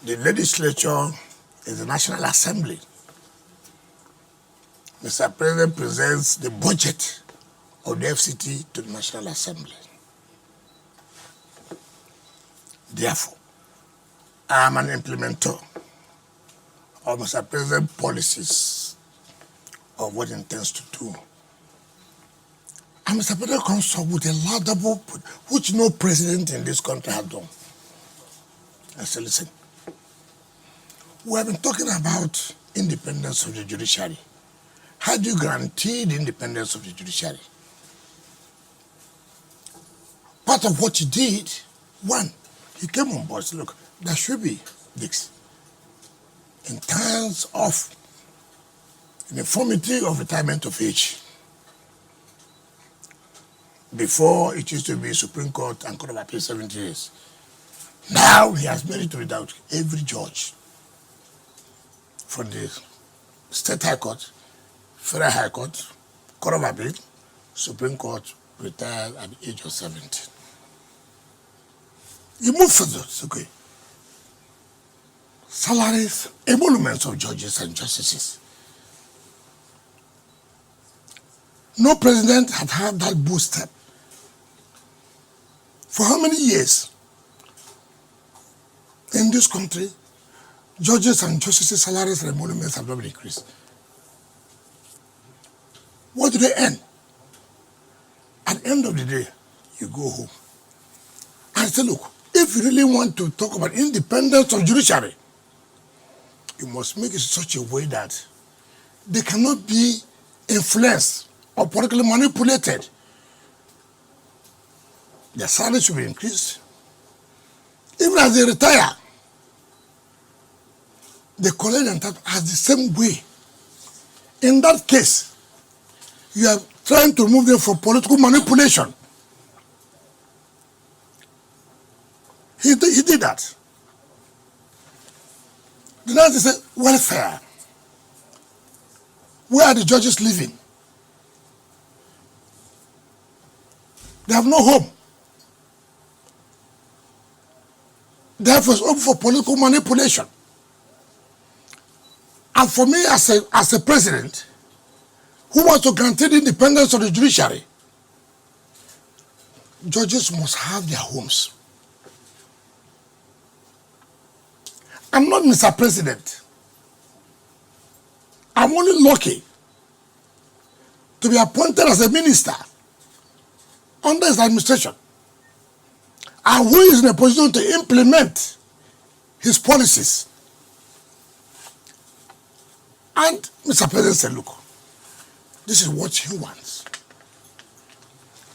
The legislature is the National Assembly. Mr. President presents the budget of the FCT to the National Assembly. Therefore, I am an implementer of Mr. President's policies of what he intends to do. And Mr. President comes up with a laudable, which no president in this country has done. I say, listen, we have been talking about independence of the judiciary. How do you guarantee the independence of the judiciary? Part of what he did, one, he came on board and said, look, there should be this. In terms of uniformity of retirement of age, before it used to be Supreme Court and Court of Appeal 70 years. Now he has made it to without every judge from the State High Court, Federal High Court, Court of Appeal, Supreme Court retired at the age of 70. You move further, it's okay. Salaries, emoluments of judges and justices. No president had had that boost step. For how many years in this country, judges and justices' salaries and emoluments have not been increased? What do they earn? At the end of the day, you go home and say, look, if you really want to talk about independence of judiciary, you must make it such a way that they cannot be influenced or politically manipulated. Their salary should be increased. Even as they retire, they collect them as the same way. In that case, you are trying to remove them from political manipulation. He did that. The next said, welfare. Where are the judges living? They have no home. Therefore, it's open for political manipulation. And for me, as a president who wants to guarantee the independence of the judiciary, judges must have their homes. I'm not Mr. President. I'm only lucky to be appointed as a minister under his administration, and who is in a position to implement his policies. And Mr. President said, look, this is what he wants.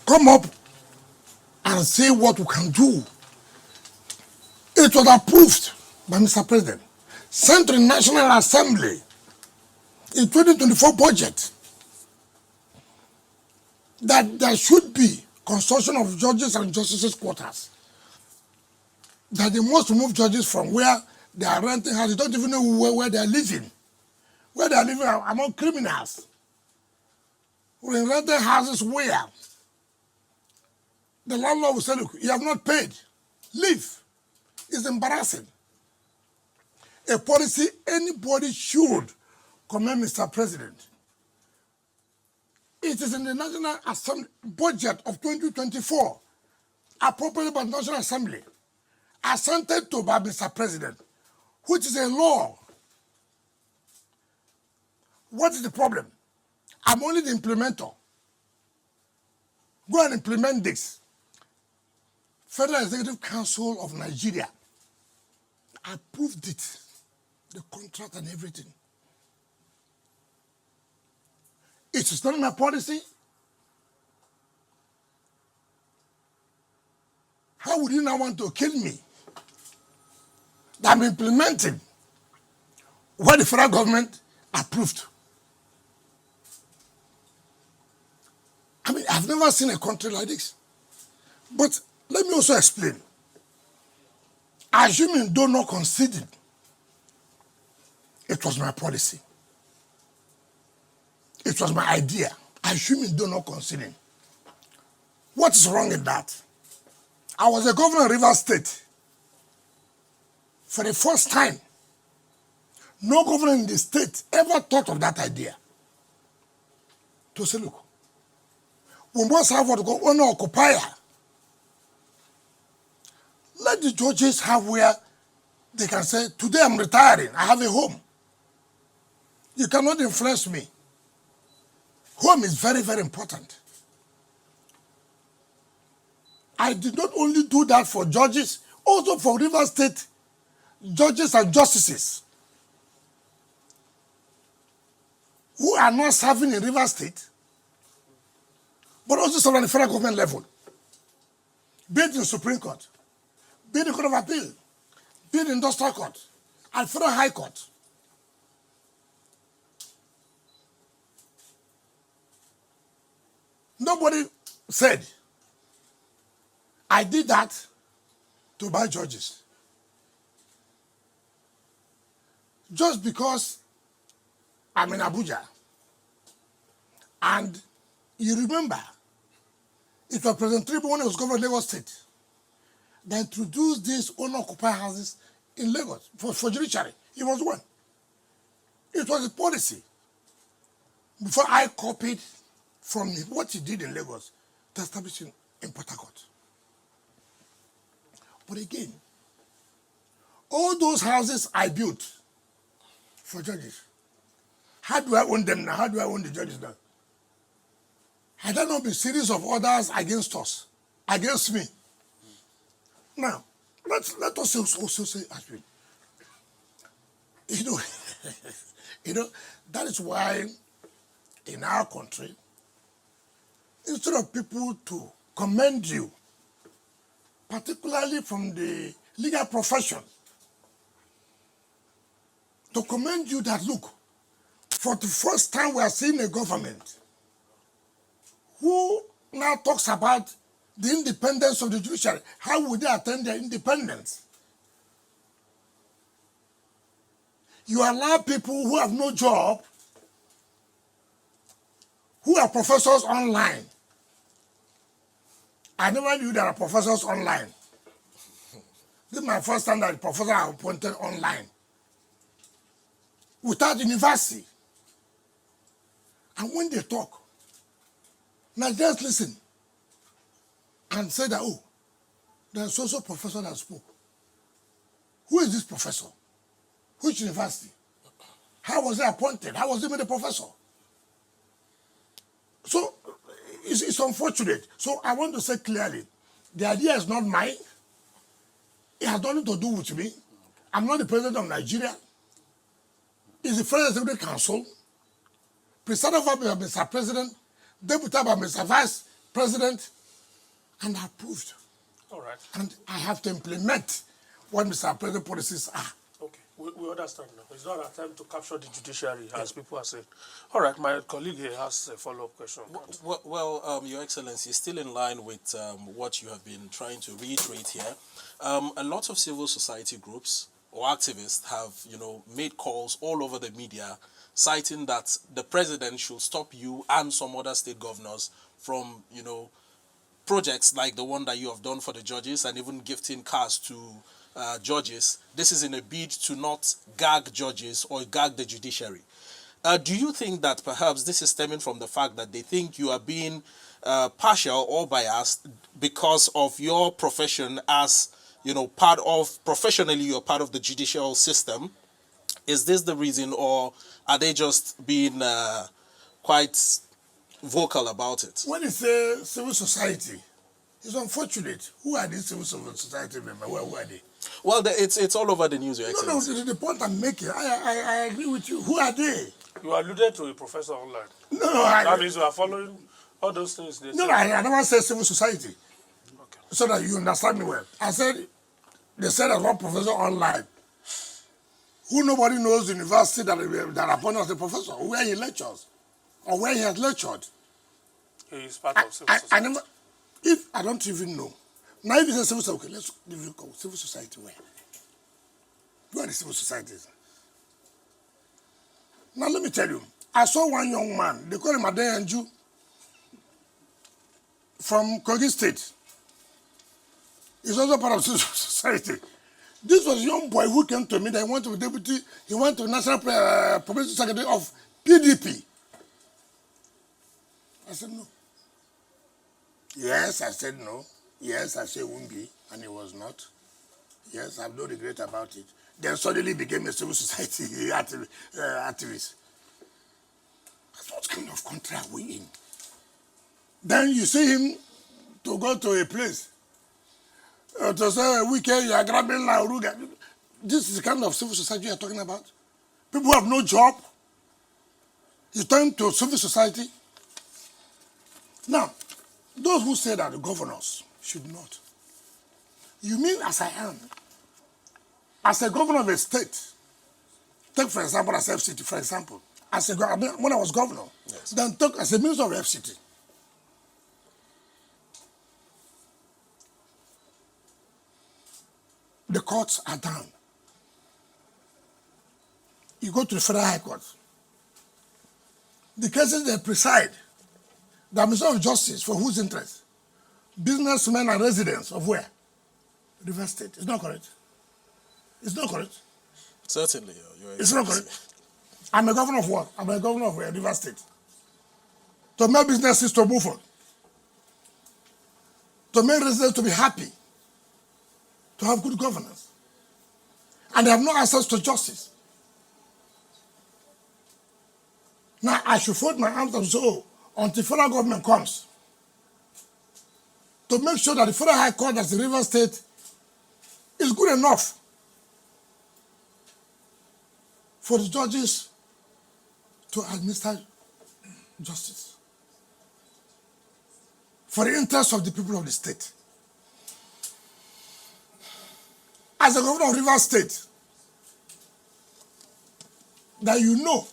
Come up and see what we can do. It was approved by Mr. President, sent to the National Assembly in 2024 budget, that there should be construction of judges and justices' quarters. That they must remove judges from where they are renting houses. They don't even know where they are living. Where they are living among criminals. Who are renting houses where the landlord will say, look, you have not paid. Leave. It's embarrassing. A policy anybody should commend Mr. President. It is in the National Assembly budget of 2024, appropriated by the National Assembly, assented to by Mr. President, which is a law. What is the problem? I'm only the implementer. Go and implement this. Federal Executive Council of Nigeria approved it, the contract and everything. It is not my policy. How would you now want to kill me? That I'm implementing what the federal government approved. I mean, I've never seen a country like this. But let me also explain. Assuming though not conceded, it was my policy. It was my idea. Assuming though not conceding. What is wrong in that? I was a governor of Rivers State For the first time, no governor in the state ever thought of that idea. To say, look, we must have what we call owner occupier. Let the judges have where they can say, today I'm retiring, I have a home. You cannot influence me. Home is very, very important. I did not only do that for judges, also for River State judges and justices who are not serving in River State, but also serving at the federal government level, be it in the Supreme Court, be it in the Court of Appeal, be it in the Industrial Court, and Federal High Court. Nobody said, I did that to buy judges. Just because I'm in Abuja, and you remember, it was President Tinubu when he was governor of Lagos State that introduced these owner-occupied houses in Lagos for judiciary. He was one. It was a policy. Before I copied from what he did in Lagos to establish in Port Harcourt. But again, all those houses I built for judges, how do I own them now? How do I own the judges now? Had there not been a series of orders against us, against me? Now, let us also say, that is why in our country, instead of people to commend you, particularly from the legal profession, to commend you that, look, for the first time we are seeing a government who now talks about the independence of the judiciary. How would they attain their independence? You allow people who have no job, who are professors online. I never knew there are professors online. This is my first time that professors are appointed online, without university. And when they talk, now just listen and say that, oh, there's also a professor that spoke. Who is this professor? Which university? How was he appointed? How was he made a professor? So it's unfortunate. So I want to say clearly, the idea is not mine. It has nothing to do with me. I'm not the president of Nigeria. It's the Federal Executive Council, presided over by Mr. President, deputed by Mr. Vice President, and approved. All right. And I have to implement what Mr. President policies are. Okay, we understand now. It's not a time to capture the judiciary, as people are saying. All right, my colleague here has a follow-up question. Well, Your Excellency, still in line with what you have been trying to reiterate here. A lot of civil society groups or activists have, made calls all over the media citing that the president should stop you and some other state governors from, projects like the one that you have done for the judges and even gifting cars to judges. This is in a bid to not gag judges or gag the judiciary. Do you think that perhaps this is stemming from the fact that they think you are being partial or biased because of your profession as, professionally you're part of the judicial system? Is this the reason, or are they just being quite vocal about it? When you say civil society, it's unfortunate. Who are these civil society members? Who are they? Well, it's all over the news, Your Excellency. No, the point I'm making, I agree with you. Who are they? You alluded to a professor online. No, that means you are following all those things. I never said civil society. Okay. So that you understand me well. I said, they said there's one professor online who nobody knows the university that appointed as a professor, where he lectures, or where he has lectured. He is part of civil society. If I don't even know. Now if it's a civil society, okay, let's give you a civil society where? Where are the civil societies? Now let me tell you, I saw one young man, they call him Adeyanju, from Kogi State. He's also part of civil society. This was a young boy who came to me that he went to be deputy, he went to National Publicity Secretary of PDP. I said, no. Yes, I said no. Yes, I said won't be, and it was not. Yes, I have no regret about it. Then suddenly became a civil society activist. That's what kind of country are we in? Then you see him to go to a place to say, Wike, you are grabbing La Uruga. This is the kind of civil society you are talking about? People who have no job. You turn to civil society. Now, those who say that the governors should not. You mean as I am, as a governor of a state, take for example as FCT, for example, when I was governor, yes. Then take as a minister of FCT. The courts are down. You go to the Federal High Court. The cases they preside, the Minister of Justice, for whose interest? Businessmen and residents of where? River State. It's not correct. It's not correct. Certainly. It's not correct. I'm a governor of what? I'm a governor of where? River State. To make businesses to move on. To make residents to be happy. To have good governance. And they have no access to justice. Now I should fold my arms and say, oh, until federal government comes to make sure that the Federal High Court as the River State is good enough for the judges to administer justice for the interest of the people of the state. As a governor of River State, that you know,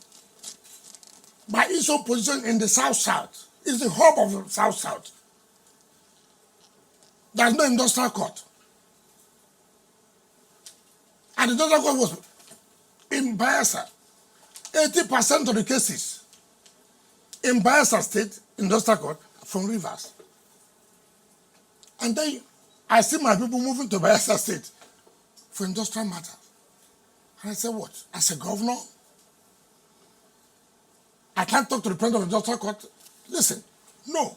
by its own position in the South-South, is the hub of the South-South. There's no industrial court. And the industrial court was in Bayelsa. 80% of the cases in Bayelsa State, industrial court, from rivers. And then I see my people moving to Bayelsa State for industrial matters. And I said, what? As a governor, I can't talk to the president of the industrial court. Listen, no.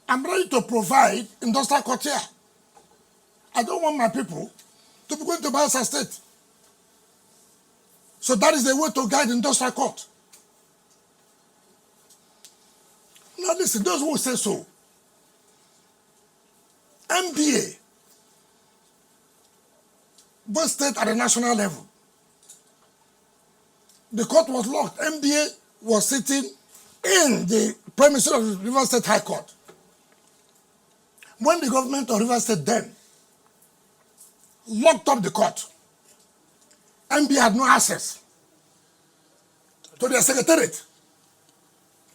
I'm ready to provide industrial court here. I don't want my people to be going to Bayelsa State. So that is the way to guide industrial court. Now listen, those who say so, MBA, both state at the national level, the court was locked. MBA was sitting in the premises of the River State High Court. When the government of River State then locked up the court, MBA had no access to their secretariat.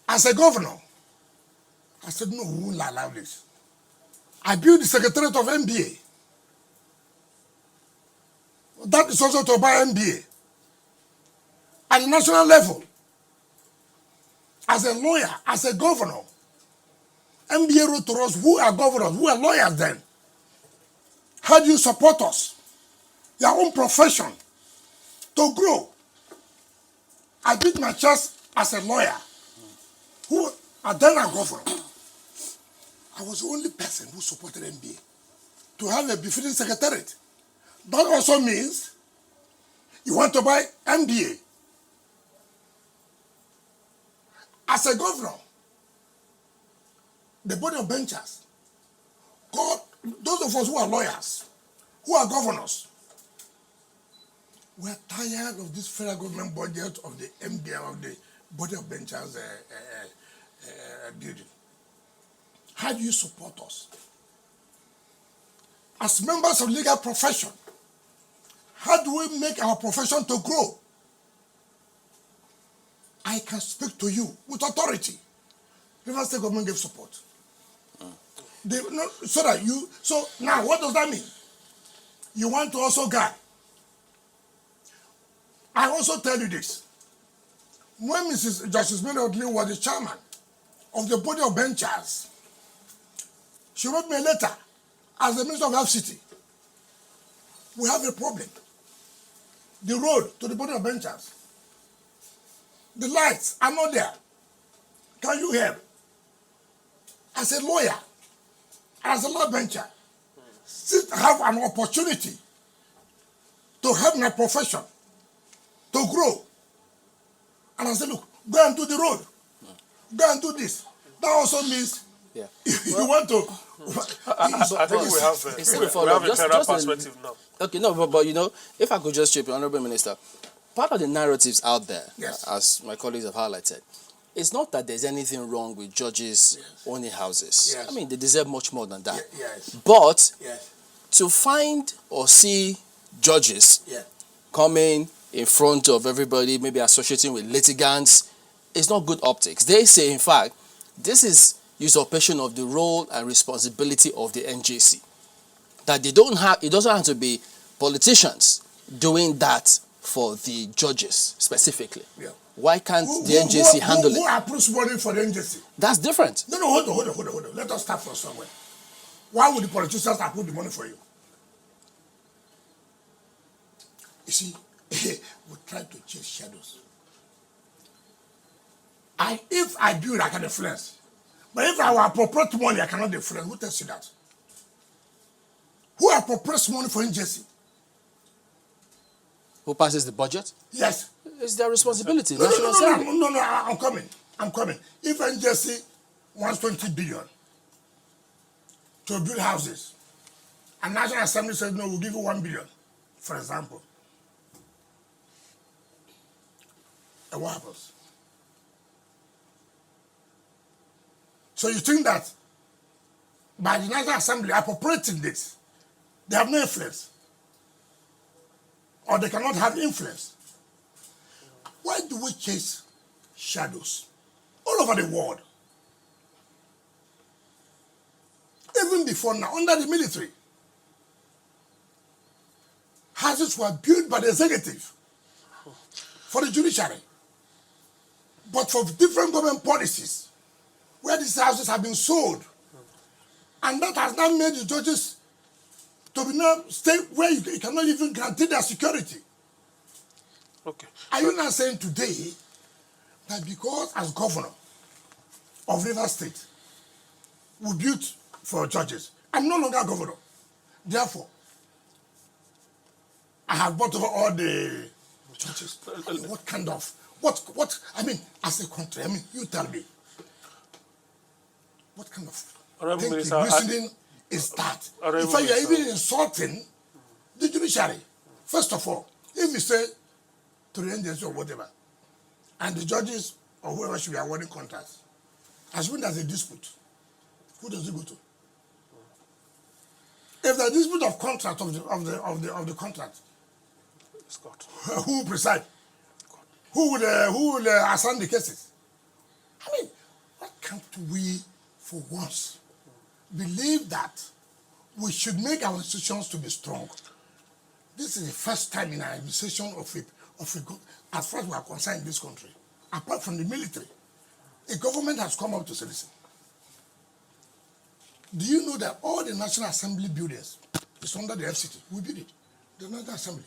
As a governor, I said, no, we won't allow this. I built the secretariat of MBA. That is also to buy MBA. At the national level, as a lawyer, as a governor, MBA wrote to us, who are governors, who are lawyers then? How do you support us? Your own profession to grow. I beat my chest as a lawyer, who are then a governor. I was the only person who supported MBA to have a befitting secretariat. That also means you want to buy MBA. As a governor, the body of benchers, those of us who are lawyers, who are governors, we're tired of this federal government budget of the MBA, of the body of benchers building. How do you support us? As members of the legal profession, how do we make our profession to grow? I can speak to you with authority. River State government gave support. So now what does that mean? You want to also guide. I also tell you this. When Mrs. Justice Mary Odlin was the chairman of the body of benchers, she wrote me a letter as the Minister of FCT we have a problem. The road to the body of benchers, the lights are not there. Can you help? As a lawyer, as a law bencher, still have an opportunity to help my profession, to grow. And I said, look, go and do the road. Go and do this. That also means you want to... I think we have a fairer perspective now. Okay, no, but you know, if I could just chip in, Honorable Minister, part of the narratives out there, as my colleagues have highlighted, it's not that there's anything wrong with judges owning houses. I mean, they deserve much more than that. But to find or see judges coming in front of everybody, maybe associating with litigants, it's not good optics. They say, in fact, this is usurpation of the role and responsibility of the NJC. That they don't have, it doesn't have to be politicians doing that for the judges specifically. Why can't the NJC handle it? Who approves money for the NJC? That's different. No, hold on. Let us start from somewhere. Why would the politicians approve the money for you? You see, we try to chase shadows. If I build, I can influence. But if I will appropriate money, I cannot influence. Who tells you that? Who appropriates money for NJC? Who passes the budget? Yes. It's their responsibility. No, I'm coming. If NJC wants 20 billion to build houses, and National Assembly says, no, we'll give you 1 billion, for example, and what happens? So you think that by the National Assembly appropriating this, they have no influence, or they cannot have influence? Why do we chase shadows all over the world? Even before now, under the military, houses were built by the executive for the judiciary, but for different government policies, where these houses have been sold, and that has now made the judges to be now stay where you cannot even guarantee their security. Okay. Are you now saying today that because as governor of Rivers State, we built for judges, I'm no longer governor. Therefore, I have bought over all the judges. I mean, what kind of, I mean, as a country, I mean, you tell me, what kind of reasoning is that? In fact, you're even insulting the judiciary. First of all, if you say to the NJC or whatever, and the judges or whoever should be awarding contracts, assuming there's a dispute, who does it go to? If the dispute of contract of the contract, who will preside? Who will assign the cases? I mean, why can't we, for once, believe that we should make our institutions to be strong? This is the first time in our administration as far as we are concerned in this country, apart from the military, a government has come up to say, listen, do you know that all the National Assembly buildings is under the FCT? We build it, the National Assembly.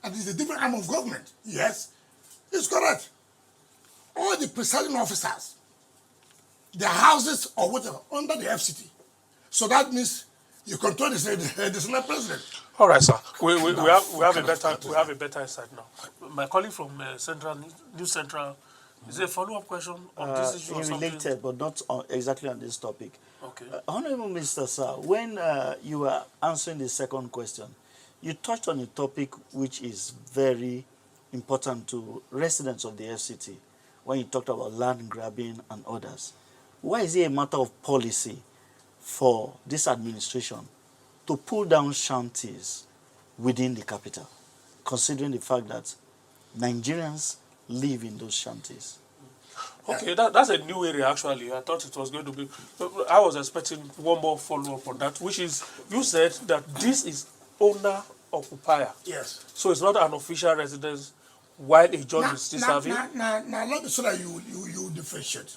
And it's a different arm of government. Yes, it's correct. All the presiding officers, their houses or whatever, under the FCT. So that means you control the Senate President. All right, sir. We have a better insight now. My colleague from New Central, is there a follow-up question on this issue or something? Related, but not exactly on this topic. Okay. Honorable Mr. Sir, when you were answering the second question, you touched on a topic which is very important to residents of the FCT when you talked about land grabbing and others. Why is it a matter of policy for this administration to pull down shanties within the capital, considering the fact that Nigerians live in those shanties? Okay, that's a new area actually. I thought it was going to be, I was expecting one more follow-up on that, which is, you said that this is owner-occupier. Yes. So it's not an official residence while a judge is still serving? Now, let me so that you differentiate.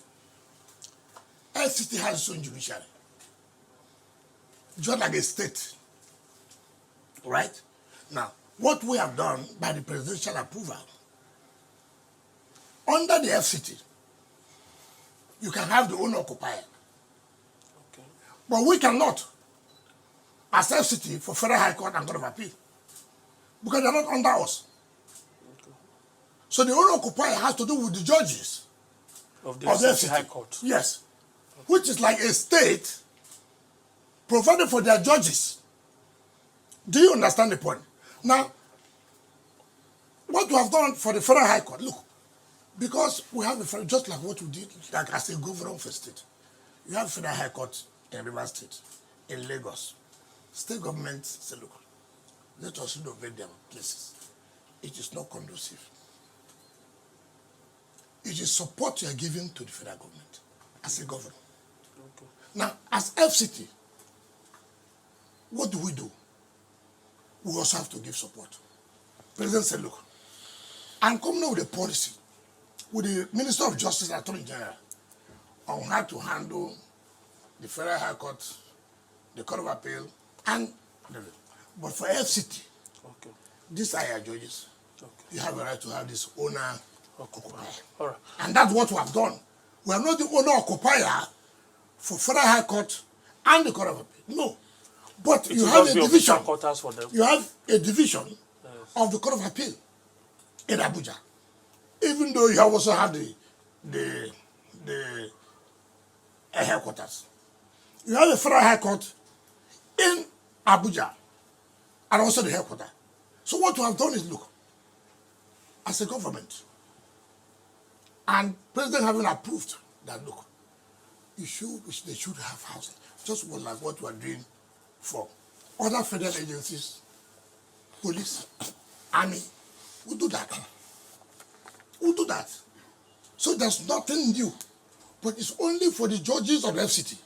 FCT has its own judiciary. Just like a state, right? Now, what we have done by the presidential approval, under the FCT, you can have the owner-occupier. Okay. But we cannot, as FCT, for Federal High Court and Court of Appeal, because they're not under us. Okay. So the owner-occupier has to do with the judges Of the FCT. High Court. Yes. Which is like a state provided for their judges. Do you understand the point? Now, what we have done for the Federal High Court, look, because we have a just like what we did, like as a governor of a state, you have Federal High Court in Rivers State, in Lagos. State governments say, look, let us renovate their places. It is not conducive. It is support you are giving to the federal government as a governor. Okay. Now, as FCT, what do? We also have to give support. President said, look, I'm coming up with a policy with the Minister of Justice and Attorney General on how to handle the Federal High Court, the Court of Appeal, and but for FCT, Okay. these are your judges. Okay. You have a right to have this owner-occupier. All right. And that's what we have done. We are not the owner-occupier for Federal High Court and the Court of Appeal. No. But you have a division. Quarters for them. You have a division of the Court of Appeal in Abuja. Even though you also have the headquarters. You have a Federal High Court in Abuja and also the headquarters. So what we have done is, look, as a government, and President having approved that, look, they should have housing. Just like what we are doing for other federal agencies, police, army. We do that. We do that. So there's nothing new. But it's only for the judges of the FCT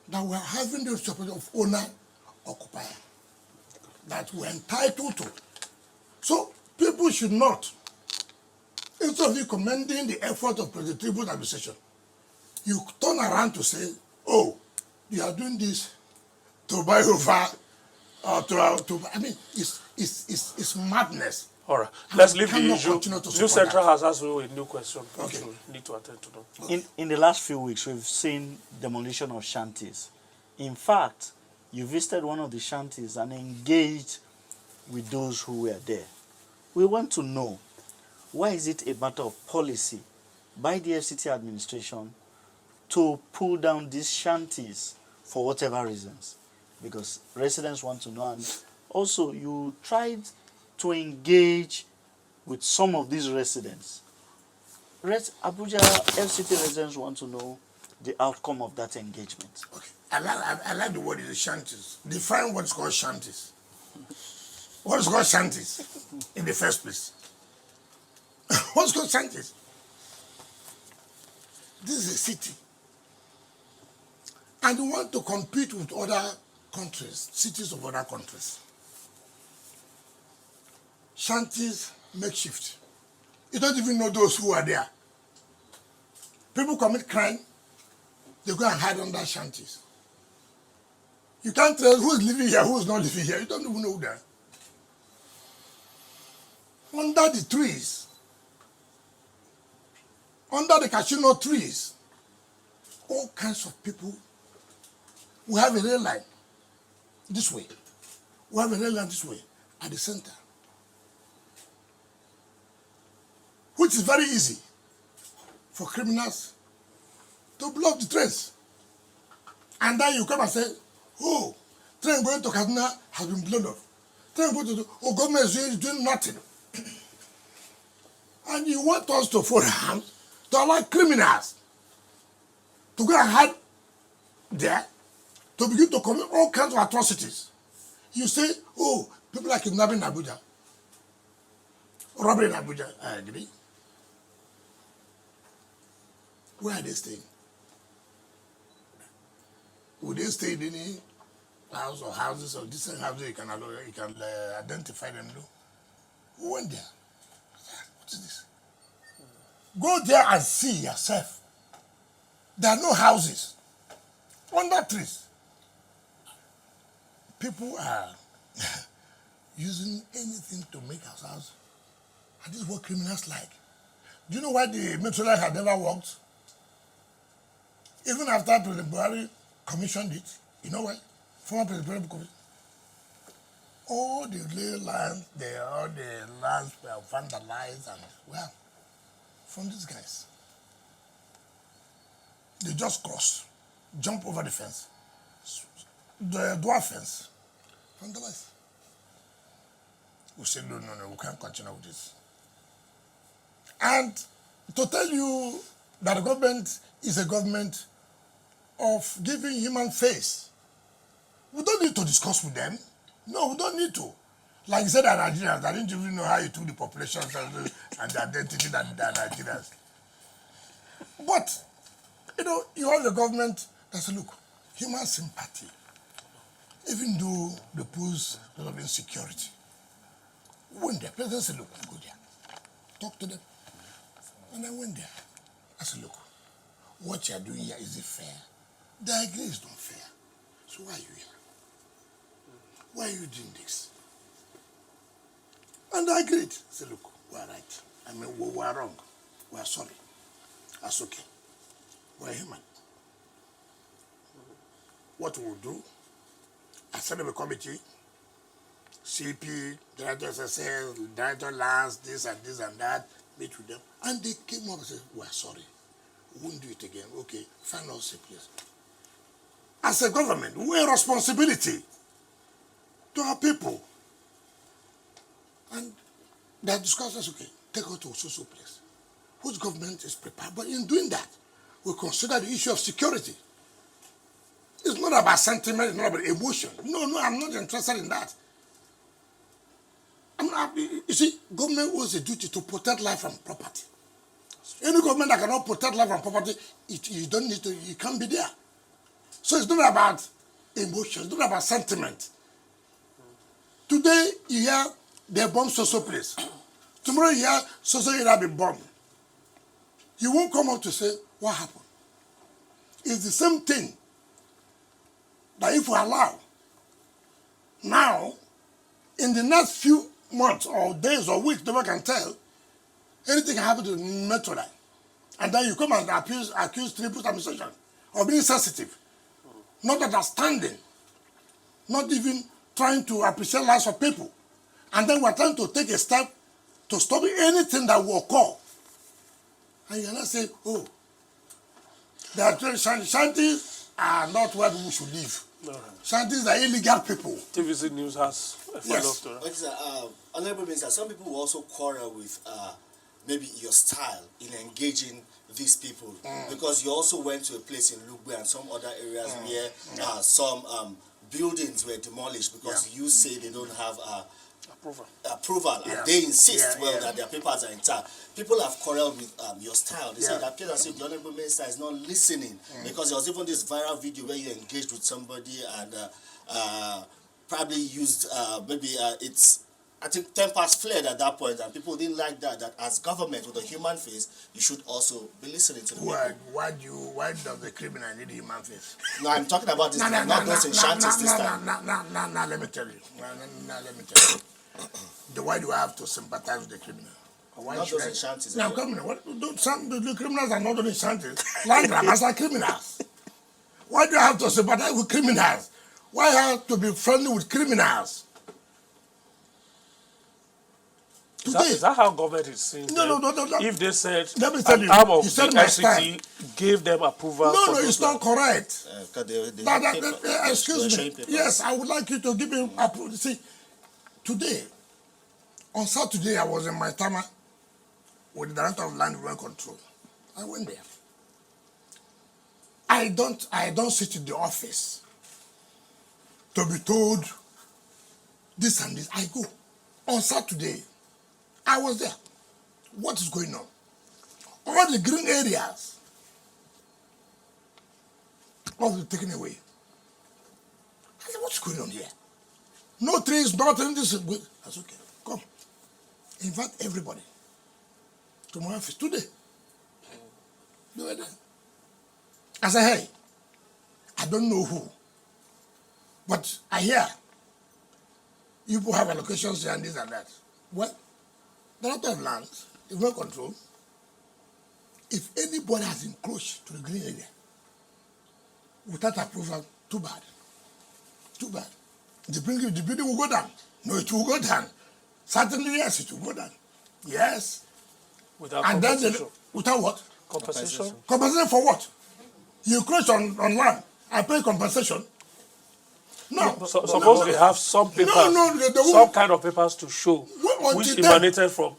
that we are having the support of owner-occupier that we're entitled to. So people should not, instead of you commending the effort of the Tribune administration, you turn around to say, oh, you are doing this to buy over, I mean, it's madness. All right. Let's leave the cannot issue. continue to New support Central that. has asked you a new question. Okay. We need to attend to them. In the last few weeks, we've seen demolition of shanties. In fact, you visited one of the shanties and engaged with those who were there. We want to know, why is it a matter of policy by the FCT administration to pull down these shanties for whatever reasons? Because residents want to know. And also, you tried to engage with some of these residents. Abuja FCT residents want to know the outcome of that engagement. Okay. I like the word is the shanties. Define what's called shanties. What is called shanties in the first place? What's called shanties? This is a city. And you want to compete with other countries, cities of other countries. Shanties makeshift. You don't even know those who are there. People commit crime, they go and hide under shanties. You can't tell who is living here, who is not living here. You don't even know who they are. Under the trees, under the cashew nut trees, all kinds of people. We have a rail line this way. We have a rail line this way at the center, which is very easy for criminals to block the trains. And then you come and say, oh, train going to Kaduna has been blown off. Train going to, government is doing nothing. And you want us to fold hands to allow criminals to go and hide there, to begin to commit all kinds of atrocities. You say, oh, people are kidnapping in Abuja, robbery in Abuja. I agree. Where are they staying? Would they stay in any house or houses or decent houses you can identify them? No. Who went there? What is this? Go there and see yourself. There are no houses under trees. People are using anything to make ourselves. And this is what criminals like. Do you know why the metro line had never worked? Even after President Buhari commissioned it, you know why? Former President Buhari, all the lands were vandalized and, well, from these guys. They just cross, jump over the fence, the dwarf fence, vandalized. We said, no, we can't continue with this. And to tell you that the government is a government of giving human face, we don't need to discuss with them. No, we don't need to. Like you said, the Nigerians, I didn't even know how you took the population and the identity that they are Nigerians. But, you have the government that says, look, human sympathy, even though they pose a lot of insecurity. When the president said, look, go there, talk to them. And I went there. I said, look, what you are doing here, is it fair? They agree it's not fair. So why are you here? Why are you doing this? And I agreed. I said, look, we are right. I mean, we are wrong. We are sorry. That's okay. We are human. What we'll do, I set up a committee, CP, Director SSL, Director Lands, this and that, meet with them. And they came up and said, we are sorry. We won't do it again. Okay, find us a place. As a government, we have responsibility to our people. And they discussed us, okay, take her to a social place. Which government is prepared? But in doing that, we consider the issue of security. It's not about sentiment, it's not about emotion. No, I'm not interested in that. You see, government owes a duty to protect life and property. Any government that cannot protect life and property, you don't need to, you can't be there. So it's not about emotion, it's not about sentiment. Today, you hear they bomb social place. Tomorrow, you hear social area be bombed. You won't come up to say, what happened? It's the same thing that if we allow, now, in the next few months or days or weeks, nobody can tell, anything can happen to the metro line. And then you come and accuse Tinubu's administration of being sensitive, not understanding, not even trying to appreciate lives of people. And then we're trying to take a step to stop anything that will occur. And you cannot say, oh, the shanties are not where we should live. No. Shanties are illegal people. TVC News has a follow-up to that. Okay, Honorable Minister, some people will also quarrel with maybe your style in engaging these people, because you also went to a place in Lugbe and some other areas where some buildings were demolished because you say they don't have approval and they insist that their papers are intact. People have quarreled with your style. They say that the Honorable Minister is not listening because there was even this viral video where you engaged with somebody and probably used it's I think tempers flared at that point, and people didn't like that as government with a human face, you should also be listening to the people. Why does the criminal need a human face? No, I'm talking about this time, not those in shanties this time. Now, let me tell you. Let me tell you. Why do I have to sympathize with the criminal? Not those in shanties. Now, the criminals are not only shanties. Land grabbers are criminals. Why do I have to sympathize with criminals? Why I have to be friendly with criminals? Is that how government is seen? No. If they said an arm of the ICT gave them approval. No, it's not correct. They excuse me. Yes, I would like you to give me approval. See, today, on Saturday, I was in my Tama with the Director of Land Rural Control. I went there. I don't sit in the office to be told this and this. I go. On Saturday, I was there. What is going on? All the green areas, all the taken away. I said, what's going on here? No trees, nothing. This is good. That's okay. Come. Invite everybody to my office today. They were there. I said, hey, I don't know who, but I hear You people have allocations here and this and that. Well, the lot of land is not controlled. If anybody has encroached to the green area without approval, too bad. Too bad. The building will go down. No, it will go down. Certainly, yes, it will go down. Yes. Without And compensation. then, without what? Compensation. Compensation for what? You encroach on land, I pay compensation. No. Suppose they have some papers, some kind of papers to show which emanated from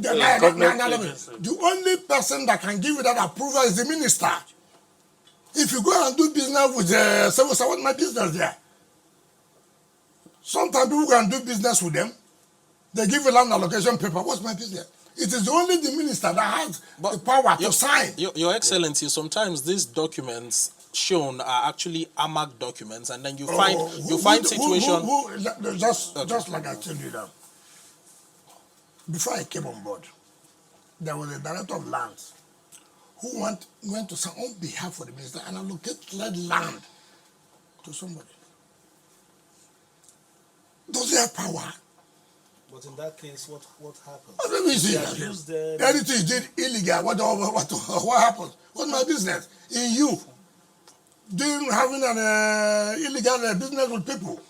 government agency. The only person that can give you that approval is the minister. If you go and do business with civil servant, my business there. Sometimes people can do business with them. They give you land allocation paper. What's my business? It is only the minister that has the power to sign. Your Excellency, sometimes these documents shown are actually AMAC documents, and then you find situation. Just like I told you now. Before I came on board, there was a director of lands who went to sign on behalf of the minister and allocated land to somebody. Does he have power? But in that case, what happened? Let me see. Anything you did illegal, what happens? What's my business? In you having an illegal business with people.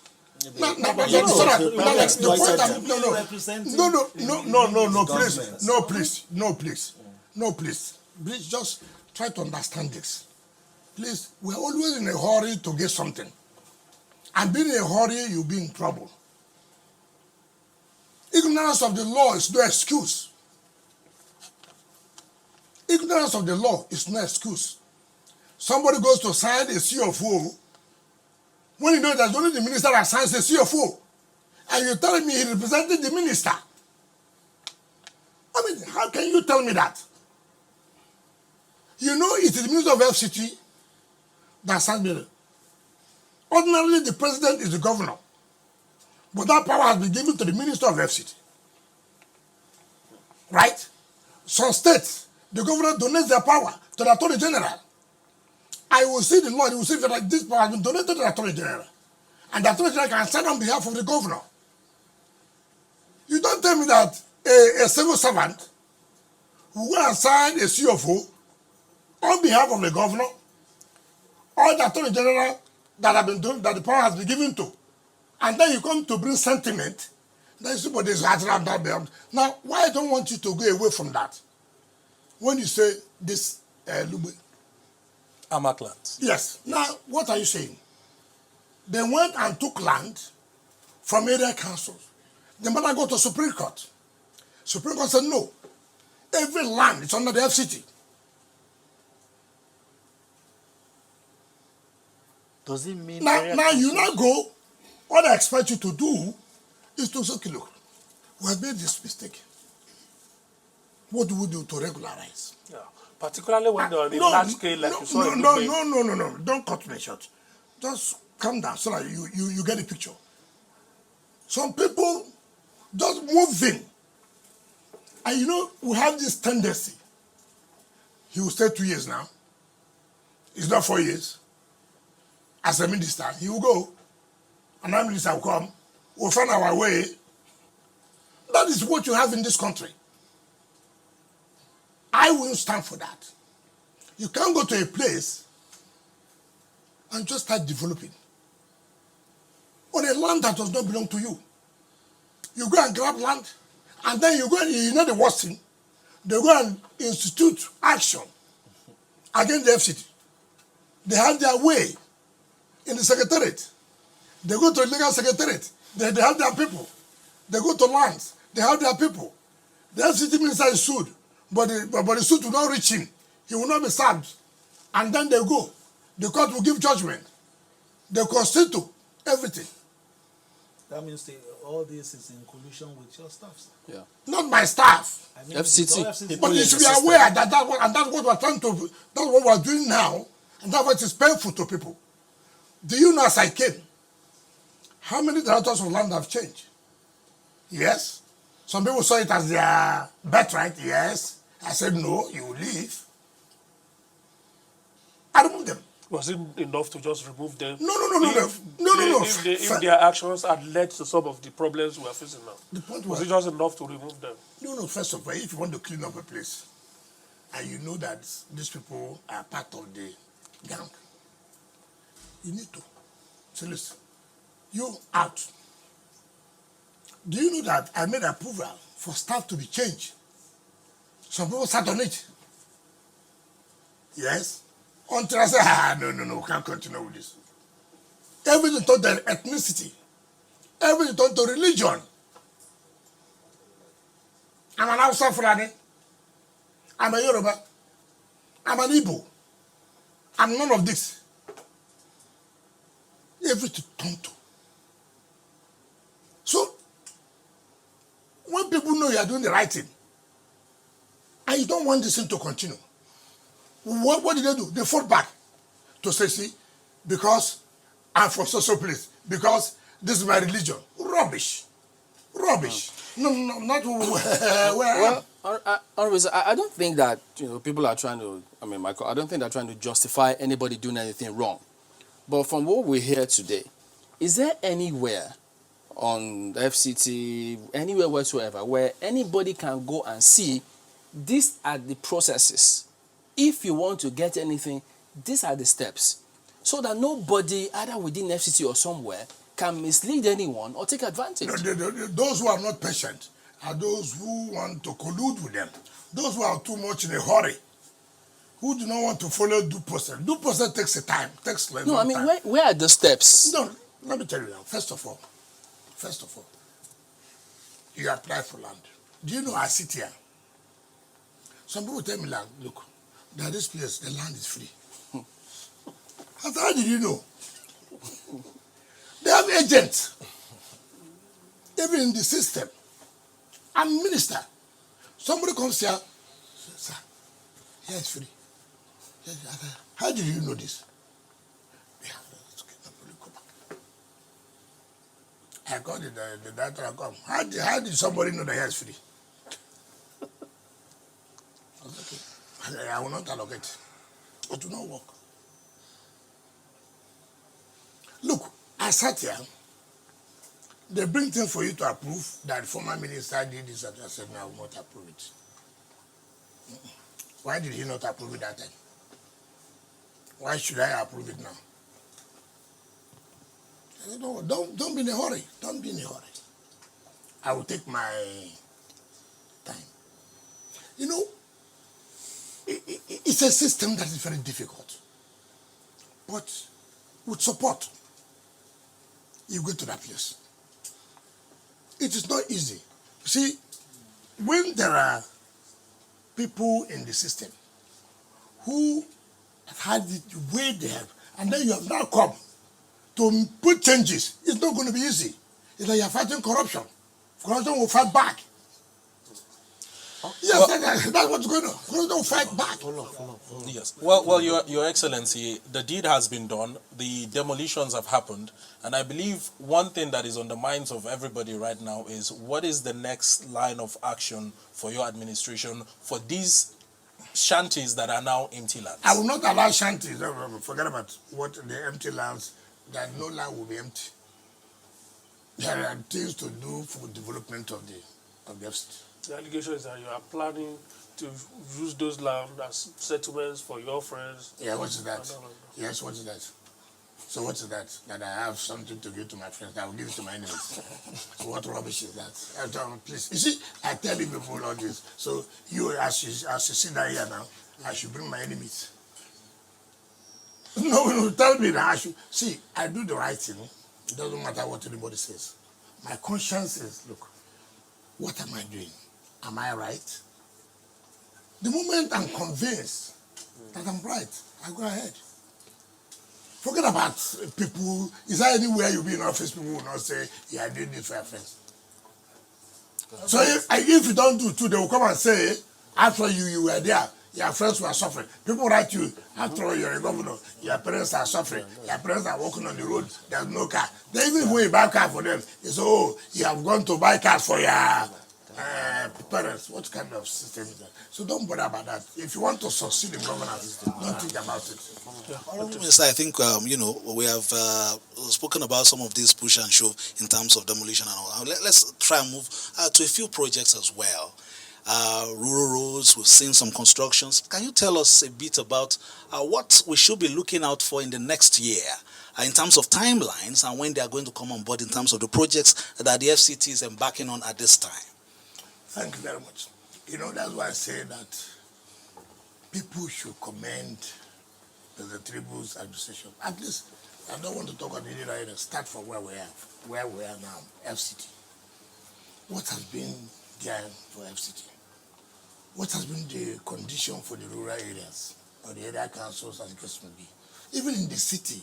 No, please. Please just try to understand this. Please, we're always in a hurry to get something. And being in a hurry, you'll be in trouble. Ignorance of the law is no excuse. Ignorance of the law is no excuse. Somebody goes to sign a CFO when you know there's only the minister that signs a CFO, and you're telling me he represented the minister. I mean, how can you tell me that? You know it is the minister of FCT that signs it. Ordinarily, the president is the governor. But that power has been given to the Minister of FCT. Right? Some states, the governor donates their power to the Attorney General. I will see the law, you will see that this power has been donated to the Attorney General. And the Attorney General can sign on behalf of the governor. You don't tell me that a civil servant will go and sign a CFO on behalf of the governor or the Attorney General that the power has been given to. And then you come to bring sentiment. Then somebody is now, why I don't want you to go away from that? When you say this, Lube. AMAC land. Yes. Now, what are you saying? They went and took land from area councils. The matter go to Supreme Court. Supreme Court said no. Every land is under the FCT. Does it mean now you now go? What I expect you to do is to say, okay, look, we have made this mistake. What do we do to regularize? Yeah. Particularly when they're on a large scale, like you saw in Dubai. No. Don't cut me short. Just calm down so that you get the picture. Some people just move in. And you know, we have this tendency. He will stay 2 years now. It's not 4 years. As a minister, he will go. Another minister will come. We'll find our way. That is what you have in this country. I won't stand for that. You can't go to a place and just start developing on a land that does not belong to you. You go and grab land, and then you go and, you know the worst thing, they go and institute action against the FCT. They have their way in the secretariat. They go to the legal secretariat. They have their people. They go to lands. They have their people. The FCT minister is sued, but the suit will not reach him. He will not be served. And then they go. The court will give judgment. They constitute everything. That means all this is in collusion with your staff, sir. Yeah. Not my staff. I mean, FCT. But you should be aware that that's what we're trying to, that's what we're doing now, and that's what is painful to people. Do you know, as I came, how many directors of land have changed? Yes. Some people saw it as their birthright. Yes. I said, no, you will leave. I removed them. Was it enough to just remove them? No. If their actions had led to some of the problems we are facing now, The point was was, it just enough to remove them? no, first of all, if you want to clean up a place, and you know that these people are part of the gang, you need to. So listen, you out. Do you know that I made approval for staff to be changed? Some people sat on it. Yes. Until I said, no, we can't continue with this. Everything turned to ethnicity. Everything turned to religion. I'm an Hausa Fulani. I'm a Yoruba. I'm an Igbo. I'm none of this. Everything turned to. So, when people know you are doing the right thing, and you don't want this thing to continue, what did they do? They fought back to say, see, because I'm from social place, because this is my religion. Rubbish. No, not where I don't think that people are trying to. I mean, Michael, I don't think they're trying to justify anybody doing anything wrong. But from what we hear today, is there anywhere on the FCT, anywhere whatsoever, where anybody can go and see these are the processes? If you want to get anything, these are the steps. So that nobody, either within FCT or somewhere, can mislead anyone or take advantage. No, those who are not patient are those who want to collude with them. Those who are too much in a hurry, who do not want to follow due process. Due process takes a time, takes a long time. Where are the steps? No, let me tell you now. First of all, you apply for land. Do you know I sit here? Some people tell me, like, look, that this place, the land is free. I said, how did you know? They have agents, even in the system. I'm minister. Somebody comes here, says, sir, here is free. How did you know this? Yeah, it's okay, no problem, go back. I called the doctor, I come. How did somebody know that here is free? I was okay. I will not allocate. It will not work. Look, I sat here. They bring things for you to approve that the former minister did this and I said, no, I will not approve it. Why did he not approve it that time? Why should I approve it now? I said, no, don't be in a hurry. Don't be in a hurry. I will take my time. You know, it's a system that is very difficult. But with support, you go to that place. It is not easy. See, when there are people in the system who have had it the way they have, and then you have now come to put changes, it's not going to be easy. It's like you're fighting corruption. Corruption will fight back. Yes, that's what's going on. Corruption will fight back. Yes. Well, Your Excellency, the deed has been done. The demolitions have happened. And I believe one thing that is on the minds of everybody right now is what is the next line of action for your administration for these shanties that are now empty lands? I will not allow shanties. Forget about what the empty lands, that no land will be empty. There are things to do for development of the FCT. The allegation is that you are planning to use those land as settlements for your friends. Yeah, what is that? Yes, what is that? So what is that? That I have something to give to my friends. I will give it to my enemies. So what rubbish is that? Please. You see, I tell you people all this. So you, as you sit down here now, I should bring my enemies. No, tell me that I should. See, I do the right thing. It doesn't matter what anybody says. My conscience is, look, what am I doing? Am I right? The moment I'm convinced that I'm right, I go ahead. Forget about people. Is there anywhere you'll be in office, people will not say, yeah, I did this for your friends. So if you don't do it too, they will come and say, after you were there, your friends were suffering. People write you, after all, you're a governor, your parents are suffering, your parents are walking on the road, there's no car. Then even when you buy a car for them, it's, oh, you have gone to buy cars for your parents, what kind of system is that? So don't bother about that. If you want to succeed in governance, don't think about it. Honourable Minister, I think we have spoken about some of these push and shove in terms of demolition and all. Let's try and move to a few projects as well. Rural roads, we've seen some constructions. Can you tell us a bit about what we should be looking out for in the next year in terms of timelines and when they are going to come on board in terms of the projects that the FCT is embarking on at this time? Thank you very much. That's why I say that people should commend the Tinubu's administration. At least, I don't want to talk on any right. Start from where we are now, FCT. What has been there for FCT? What has been the condition for the rural areas or the area councils as the case may be? Even in the city,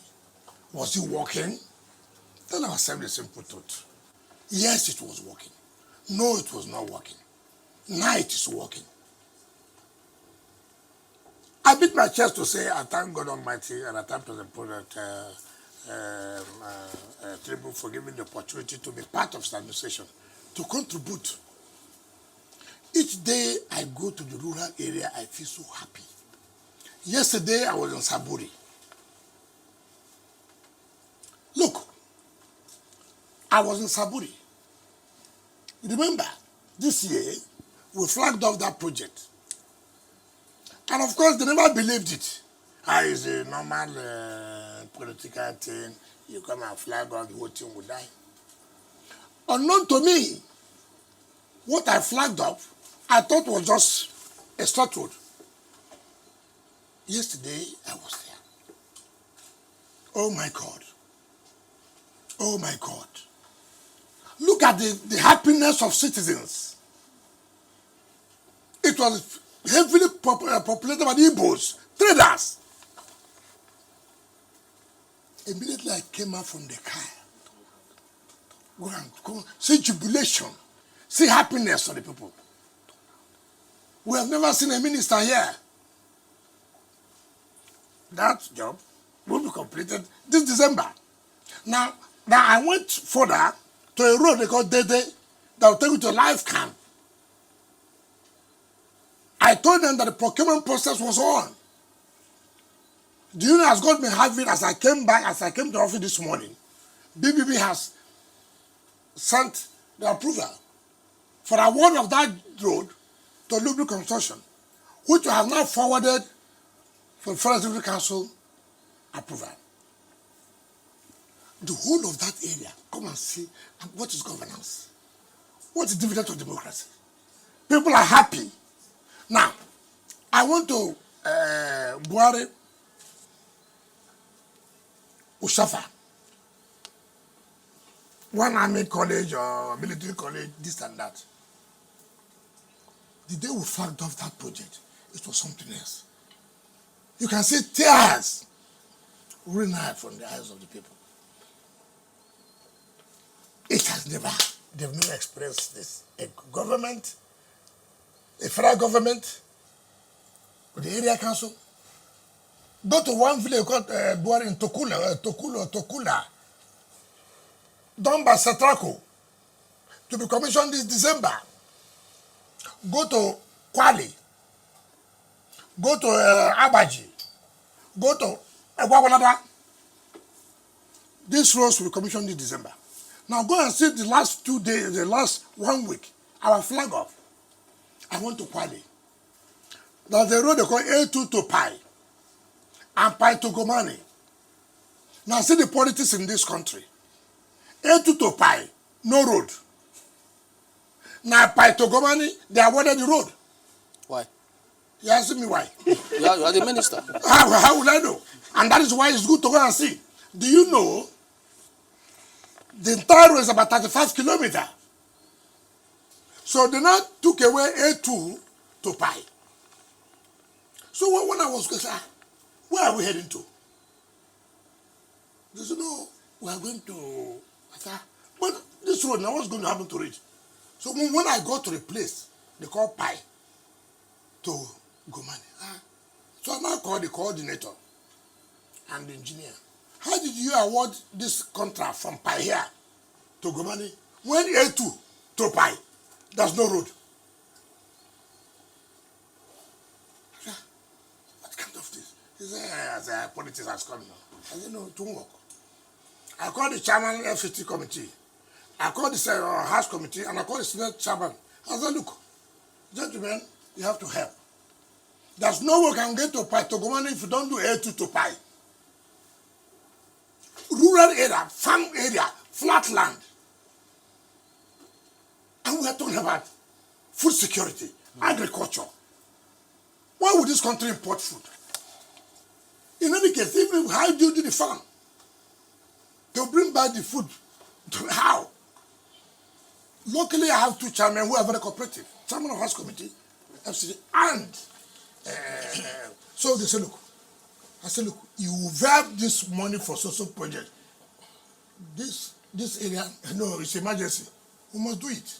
was it working? Tell ourselves the simple truth. Yes, it was working. No, it was not working. Now it is working. I beat my chest to say I thank God Almighty and I thank President Tinubu for giving the opportunity to be part of his administration, to contribute. Each day I go to the rural area, I feel so happy. Yesterday I was in Saburi. Look, I was in Saburi. Remember, this year we flagged off that project. And of course, they never believed it. It's a normal political thing. You come and flag off, the whole thing will die. Unknown to me, what I flagged up, I thought was just a straight road. Yesterday, I was there. Oh my God. Oh my God. Look at the happiness of citizens. It was heavily populated by the Igbos, traders. Immediately I came out from the car. Go, see jubilation, see happiness of the people. We have never seen a minister here. That job will be completed this December. Now I went further to a road they call Dede that will take you to life camp. I told them that the procurement process was on. Do you know, as God may have it, as I came to the office this morning, BBB has sent the approval for award of that road to Lubricant Construction, which we have now forwarded for Federal Executive Council approval. The whole of that area, come and see what is governance. What is dividend of democracy? People are happy. Now, I want to Buhari, Ushafa, one army college or military college, this and that. The day we flagged off that project, it was something else. You can see tears running out from the eyes of the people. It has never, they've never experienced this. A government, a federal government, with the area council, go to one village called Buhari in Tokula, done by Satrako, to be commissioned this December. Go to Kwali, go to Abaji, go to Egwawalada. These roads will be commissioned this December. Now go and see the last 2 days, the last 1 week, our flag off. I went to Kwali. There's a road they call A2 to Pai and Pai to Gomani. Now see the politics in this country. A2 to Pai, no road. Now Pai to Gomani, they awarded the road. Why? You asking me why? You are the minister. How would I know? And that is why it's good to go and see. Do you know the entire road is about 35 kilometers? So they now took away A2 to Pai. So when I was going to say, where are we heading to? They said, no, we are going to, but this road now, what's going to happen to it? So when I go to the place, they call Pai to Gomani. So I now call the coordinator and the engineer. How did you award this contract from Pai here to Gomani when A2 to Pai? There's no road. What kind of this? He said, politics has come now. I said, no, it won't work. I called the chairman of the FCT committee. I called the House committee, and I called the Senate chairman. I said, look, gentlemen, you have to help. There's no way we can get to Pai Togomani if you don't do A2 to Pai. Rural area, farm area, flat land. And we are talking about food security, agriculture. Why would this country import food? In any case, even how do you do the farm? They'll bring back the food. How? Locally, I have two chairmen who are very cooperative. Chairman of House Committee, FCC, and so they say, look, I said, look, you have this money for social project. This area, no, it's emergency. We must do it.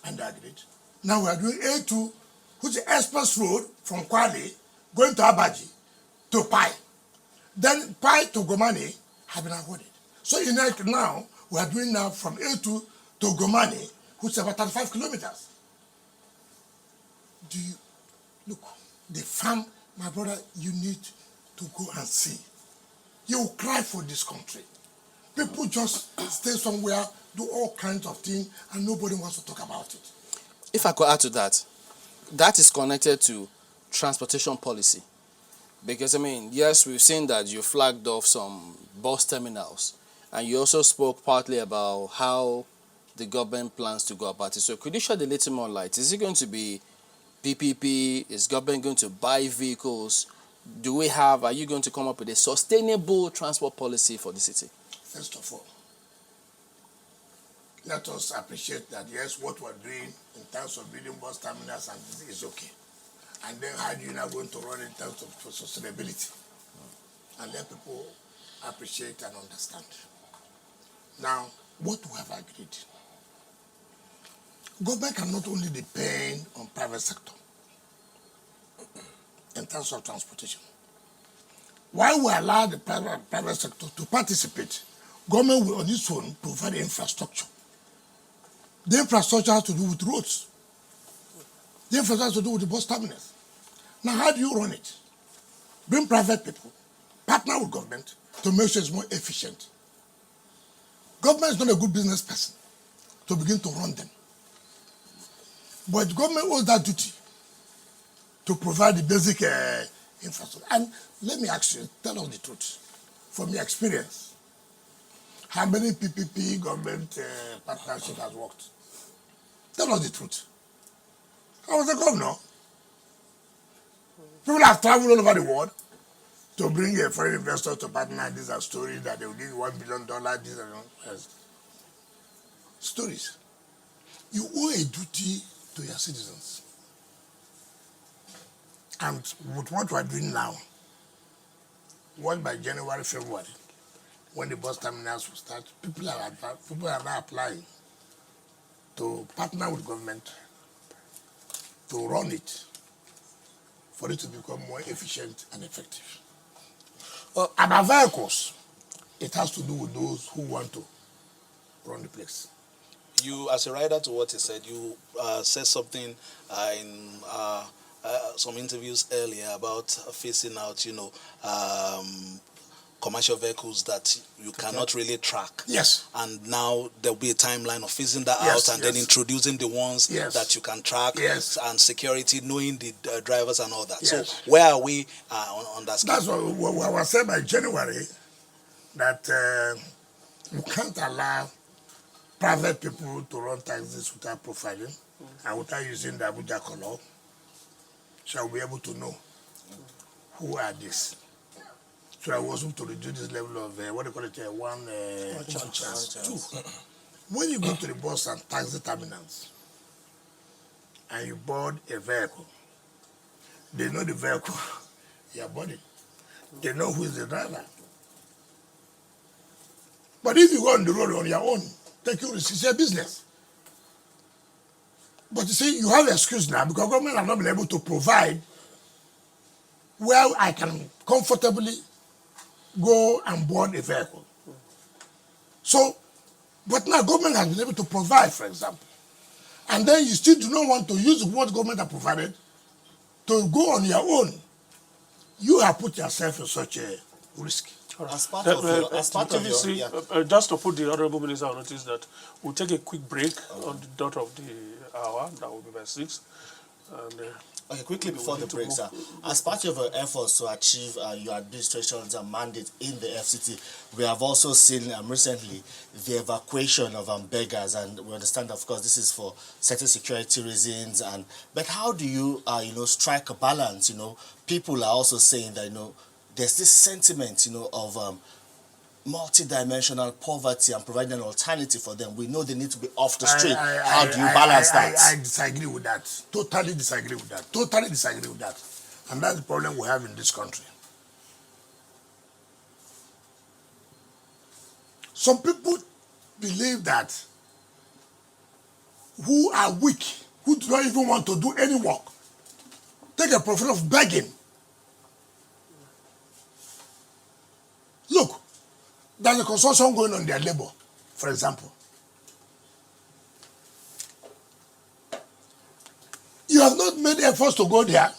And they agreed. Now we are doing A2, which is express road from Kwale, going to Abaji, to Pai. Then Pai to Gomani have been awarded. So in now, we are doing now from A2 to Gomani, which is about 35 kilometers. Do you, look, the farm, my brother, you need to go and see. You will cry for this country. People just stay somewhere, do all kinds of things, and nobody wants to talk about it. If I could add to that, that is connected to transportation policy. Because, I mean, yes, we've seen that you flagged off some bus terminals, and you also spoke partly about how the government plans to go about it. So could you shed a little more light? Is it going to be PPP? Is government going to buy vehicles? Are you going to come up with a sustainable transport policy for the city? First of all, let us appreciate that, yes, what we're doing in terms of building bus terminals and is okay. And then how do you now going to run in terms of sustainability? And let people appreciate and understand. Now, what we have agreed, government cannot only depend on private sector in terms of transportation. While we allow the private sector to participate, government will on its own provide infrastructure. The infrastructure has to do with roads. The infrastructure has to do with the bus terminals. Now, how do you run it? Bring private people, partner with government to make sure it's more efficient. Government is not a good business person to begin to run them. But government owes that duty to provide the basic infrastructure. And let me ask you, tell us the truth. From your experience, how many PPP government partnership has worked? Tell us the truth. I was a governor. People have traveled all over the world to bring a foreign investor to partner. These are stories that they will give $1 billion. These are stories. You owe a duty to your citizens. And with what we are doing now, what by January, February, when the bus terminals will start, people are now applying to partner with government to run it for it to become more efficient and effective. About vehicles, it has to do with those who want to run the place. You, as a rider to what he said, you said something in some interviews earlier about phasing out, commercial vehicles that you cannot really track. Yes. And now there'll be a timeline of phasing that Yes, out and yes. then introducing the ones Yes. that you can track Yes. and security, knowing the drivers and all that. Yes. So where are we on that scale? That's what I was saying by January, that you can't allow private people to run taxis without profiling and without using the Abuja color. Shall we be able to know who are these? So I was able to reduce this level of what do you call it? One chance. Two. When you go to the bus and taxi terminals and you board a vehicle, they know the vehicle you're boarding. They know who is the driver. But if you go on the road on your own, taking risks, it's your business. But you see, you have an excuse now because government has not been able to provide where I can comfortably go and board a vehicle. So, but now government has been able to provide, for example. and then you still do not want to use what government have provided to go on your own, you have put yourself in such a risk. As part of your, just to put the Honourable Minister on notice that we'll take a quick break on the dot of the hour, that will be by 6. And, okay, quickly before the break, sir. As part of your efforts to achieve your administration's mandate in the FCT, we have also seen recently the evacuation of beggars, and we understand, of course, this is for certain security reasons. But how do you, strike a balance? People are also saying that there's this sentiment, of multi-dimensional poverty and providing an alternative for them. We know they need to be off the street. How do you balance that? I disagree with that. Totally disagree with that. Totally disagree with that. And that's the problem we have in this country. Some people believe that who are weak, who do not even want to do any work, take a profession of begging. Look, there's a consortium going on their labor, for example. You have not made efforts to go there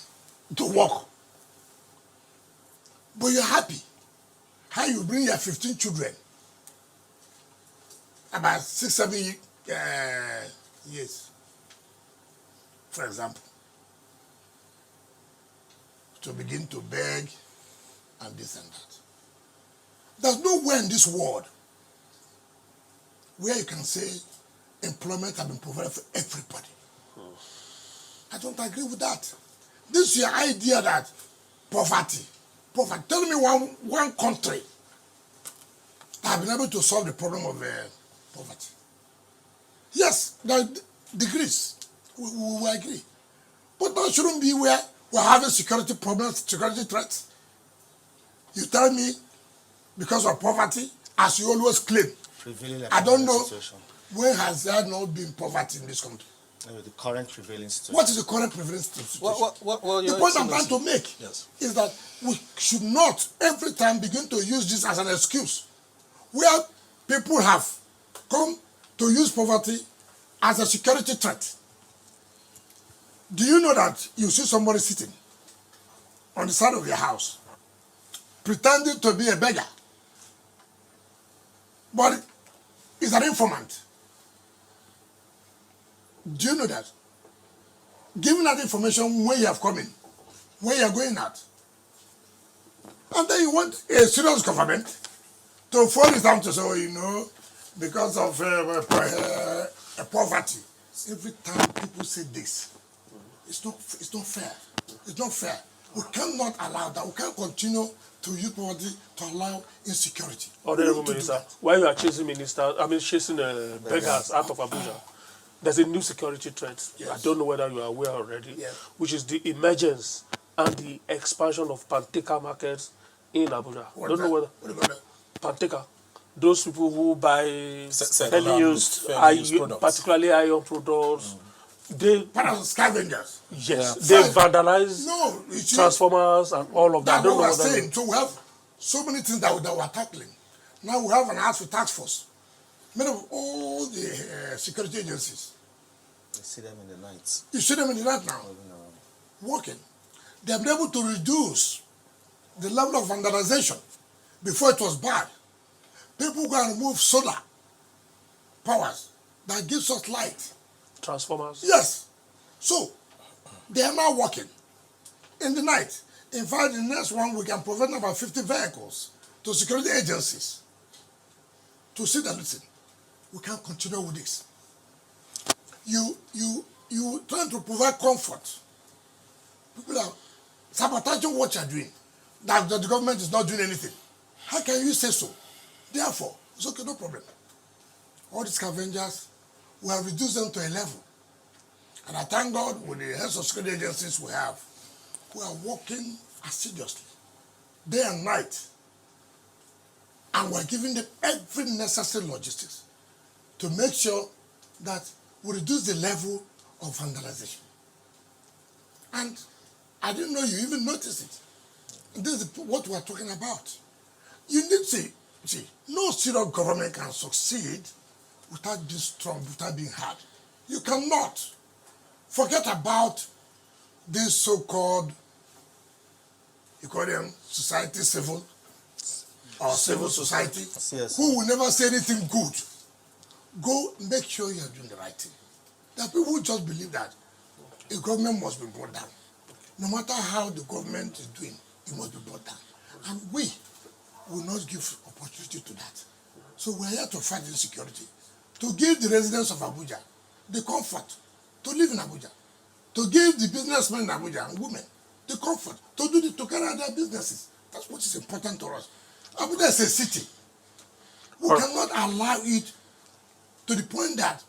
to work, but you're happy. How you bring your 15 children, about 6, 7 years, for example, to begin to beg and this and that. There's nowhere in this world where you can say employment has been provided for everybody. I don't agree with that. This is your idea that poverty. Tell me one country that has been able to solve the problem of poverty. Yes, there are degrees. We agree. But that shouldn't be where we're having security problems, security threats. You tell me, because of poverty, as you always claim. I don't know when has there not been poverty in this country. The current prevailing situation. What is the current prevailing situation? Well, the point I'm trying to make is that we should not every time begin to use this as an excuse, where people have come to use poverty as a security threat. Do you know that you see somebody sitting on the side of your house, pretending to be a beggar, but is an informant? Do you know that? Giving that information when you have come in, when you are going out. And then you want a serious government to fall it down to say, because of poverty. Every time people say this, it's not fair. It's not fair. We cannot allow that. We can't continue to use poverty to allow insecurity. Honourable Minister, while you are chasing beggars out of Abuja, there's a new security threat. Yes. I don't know whether you are aware already, which is the emergence and the expansion of Panteka markets in Abuja. I don't know whether Panteka, those people who buy fairly used products, particularly iron products, they scavengers. Yes, they vandalize transformers and all of that. That's what we're saying. So we have so many things that we're tackling. Now we have an task force made of all the security agencies. You see them in the night. You see them in the night now, working. They have been able to reduce the level of vandalization. Before it was bad. People go and remove solar powers that gives us light. Transformers? Yes. So, they are now working in the night. In fact, in the next 1 week, I'm providing about 50 vehicles to security agencies to see that, listen, we can't continue with this. You trying to provide comfort. People are sabotaging what you're doing. That the government is not doing anything. How can you say so? Therefore, it's okay, no problem. All these scavengers, we have reduced them to a level. And I thank God with the heads of security agencies we have, who are working assiduously, day and night. And we're giving them every necessary logistics to make sure that we reduce the level of vandalization. And I didn't know you even noticed it. This is what we're talking about. You need to see, no serious government can succeed without being strong, without being hard. You cannot forget about this so-called, you call them society civil, or civil society, Yes. who will never say anything good. Go make sure you are doing the right thing. There are people who just believe that a government must be brought down. No matter how the government is doing, it must be brought down. And we will not give opportunity to that. So we are here to fight insecurity, to give the residents of Abuja the comfort to live in Abuja, to give the businessmen in Abuja and women the comfort to carry out their businesses. That's what is important to us. Abuja is a city. We cannot allow it to the point that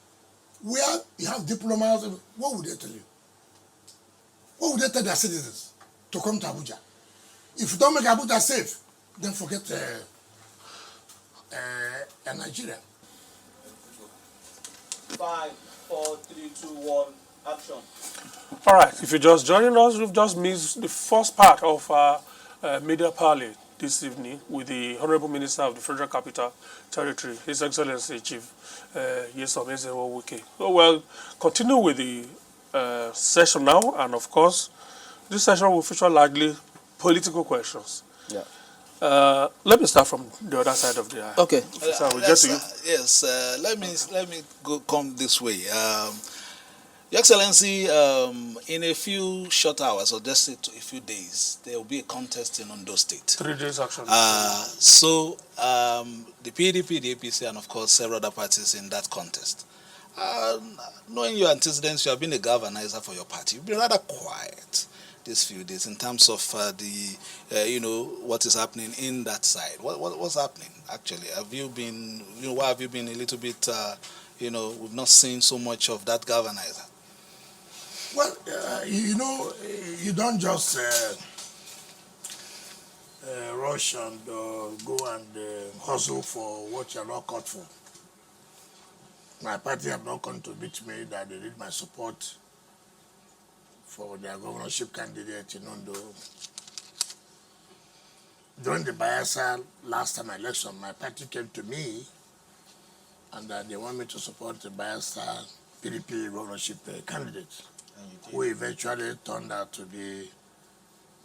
where you have diplomats, what would they tell you? What would they tell their citizens to come to Abuja? If you don't make Abuja safe, then forget Nigeria. 5, 4, 3, 2, 1, action. All right, if you're just joining us, we've just missed the first part of our media parley this evening with the Honorable Minister of the Federal Capital Territory, His Excellency Chief Nyesom Wike. So we'll continue with the session now, and of course, this session will feature largely political questions. Yeah. Let me start from the other side of the aisle. Okay. So we'll get to you. Yes, let me come this way. Your Excellency, in a few short hours, or just say a few days, there will be a contest in Ondo State. 3 days action. So the PDP, the APC, and of course several other parties in that contest. Knowing your antecedents, you have been a galvanizer for your party. You've been rather quiet these few days in terms of what is happening in that side. What's happening actually? Have you been, why have you been a little bit, we've not seen so much of that galvanizer? Well, you don't just rush and go and hustle for what you're not caught for. My party have not come to meet me that they need my support for their governorship candidate in Ondo. During the Bayelsa last time election, my party came to me and they want me to support the Bayelsa PDP governorship candidate, who eventually turned out to be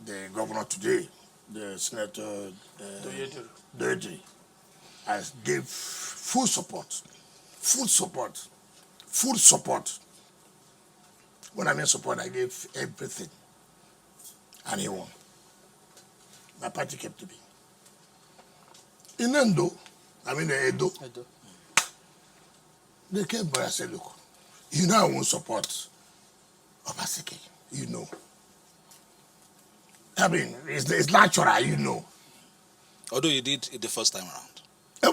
the governor today, the Senator Deji. I gave full support. When I mean support, I gave everything. And he won. My party came to me. In Edo, they came by and said, look, I won't support Obaseki, it's natural, Although you did it the first time around.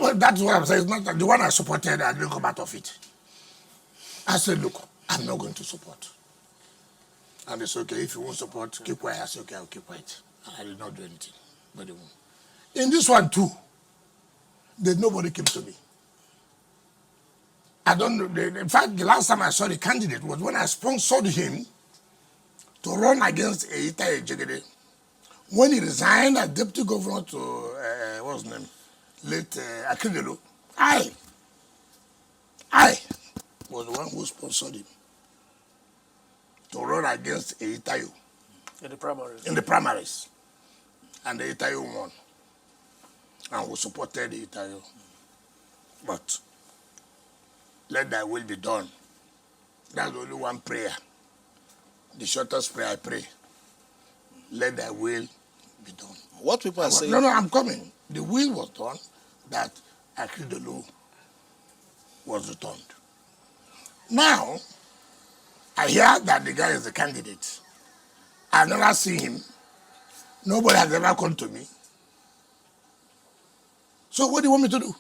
Well, that's what I'm saying. It's not that the one I supported, I didn't come out of it. I said, look, I'm not going to support. And they said, okay, if you won't support, keep quiet. I said, okay, I'll keep quiet. And I did not do anything. But they won't. In this one too, nobody came to me. I don't know. In fact, the last time I saw the candidate was when I sponsored him to run against Eita Ejegede. When he resigned as deputy governor to, what's his name? Late Akindelo. I was the one who sponsored him to run against Eitayo. In the primaries. And the Eitayo won. And we supported Eitayo. But let thy will be done. That's only one prayer. The shortest prayer I pray. Let thy will be done. What people are saying... No, I'm coming. The will was done that Akindelo was returned. Now, I hear that the guy is the candidate. I've never seen him. Nobody has ever come to me. So what do you want me to do?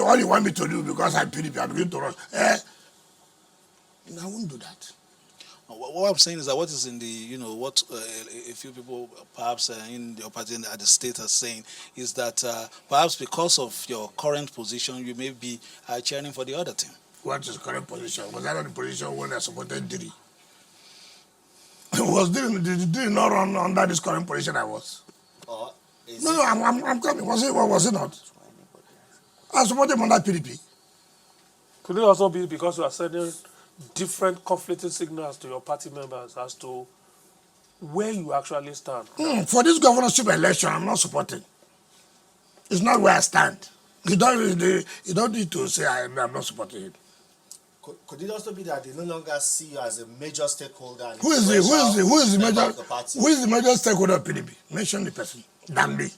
All you want me to do because I'm PDP, I begin to rush. I won't do that. What I'm saying is that what is in the, what a few people perhaps in your party at the state are saying is that perhaps because of your current position, you may be cheering for the other team. What is current position? Was I not the position when I supported Diri? Was Diri not run under this current position I was? No, I'm coming. Was it not? I supported him under PDP. Could it also be because you are sending different conflicting signals to your party members as to where you actually stand? For this governorship election, I'm not supporting. It's not where I stand. You don't need to say I'm not supporting it. Could it also be that they no longer see you as a major stakeholder? And Who is the member major? of the party? Who is the major stakeholder of PDP? Mention the person. Than me.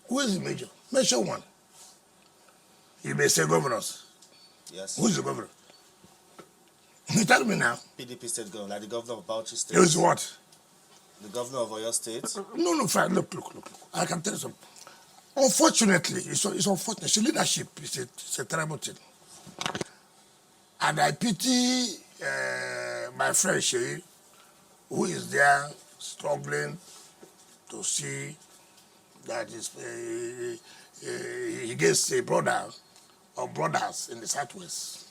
Who is the major? Mention one. You may say governors. Yes. Who is the governor? You tell me now. PDP state governor, like the governor of Bauchi State. Who is what? The governor of Oyo State. No, fine. Look. I can tell you something. Unfortunately, it's unfortunate. The leadership is a terrible thing. And I pity my friend Sheyi, who is there struggling to see that he gets a brother or brothers in the Southwest.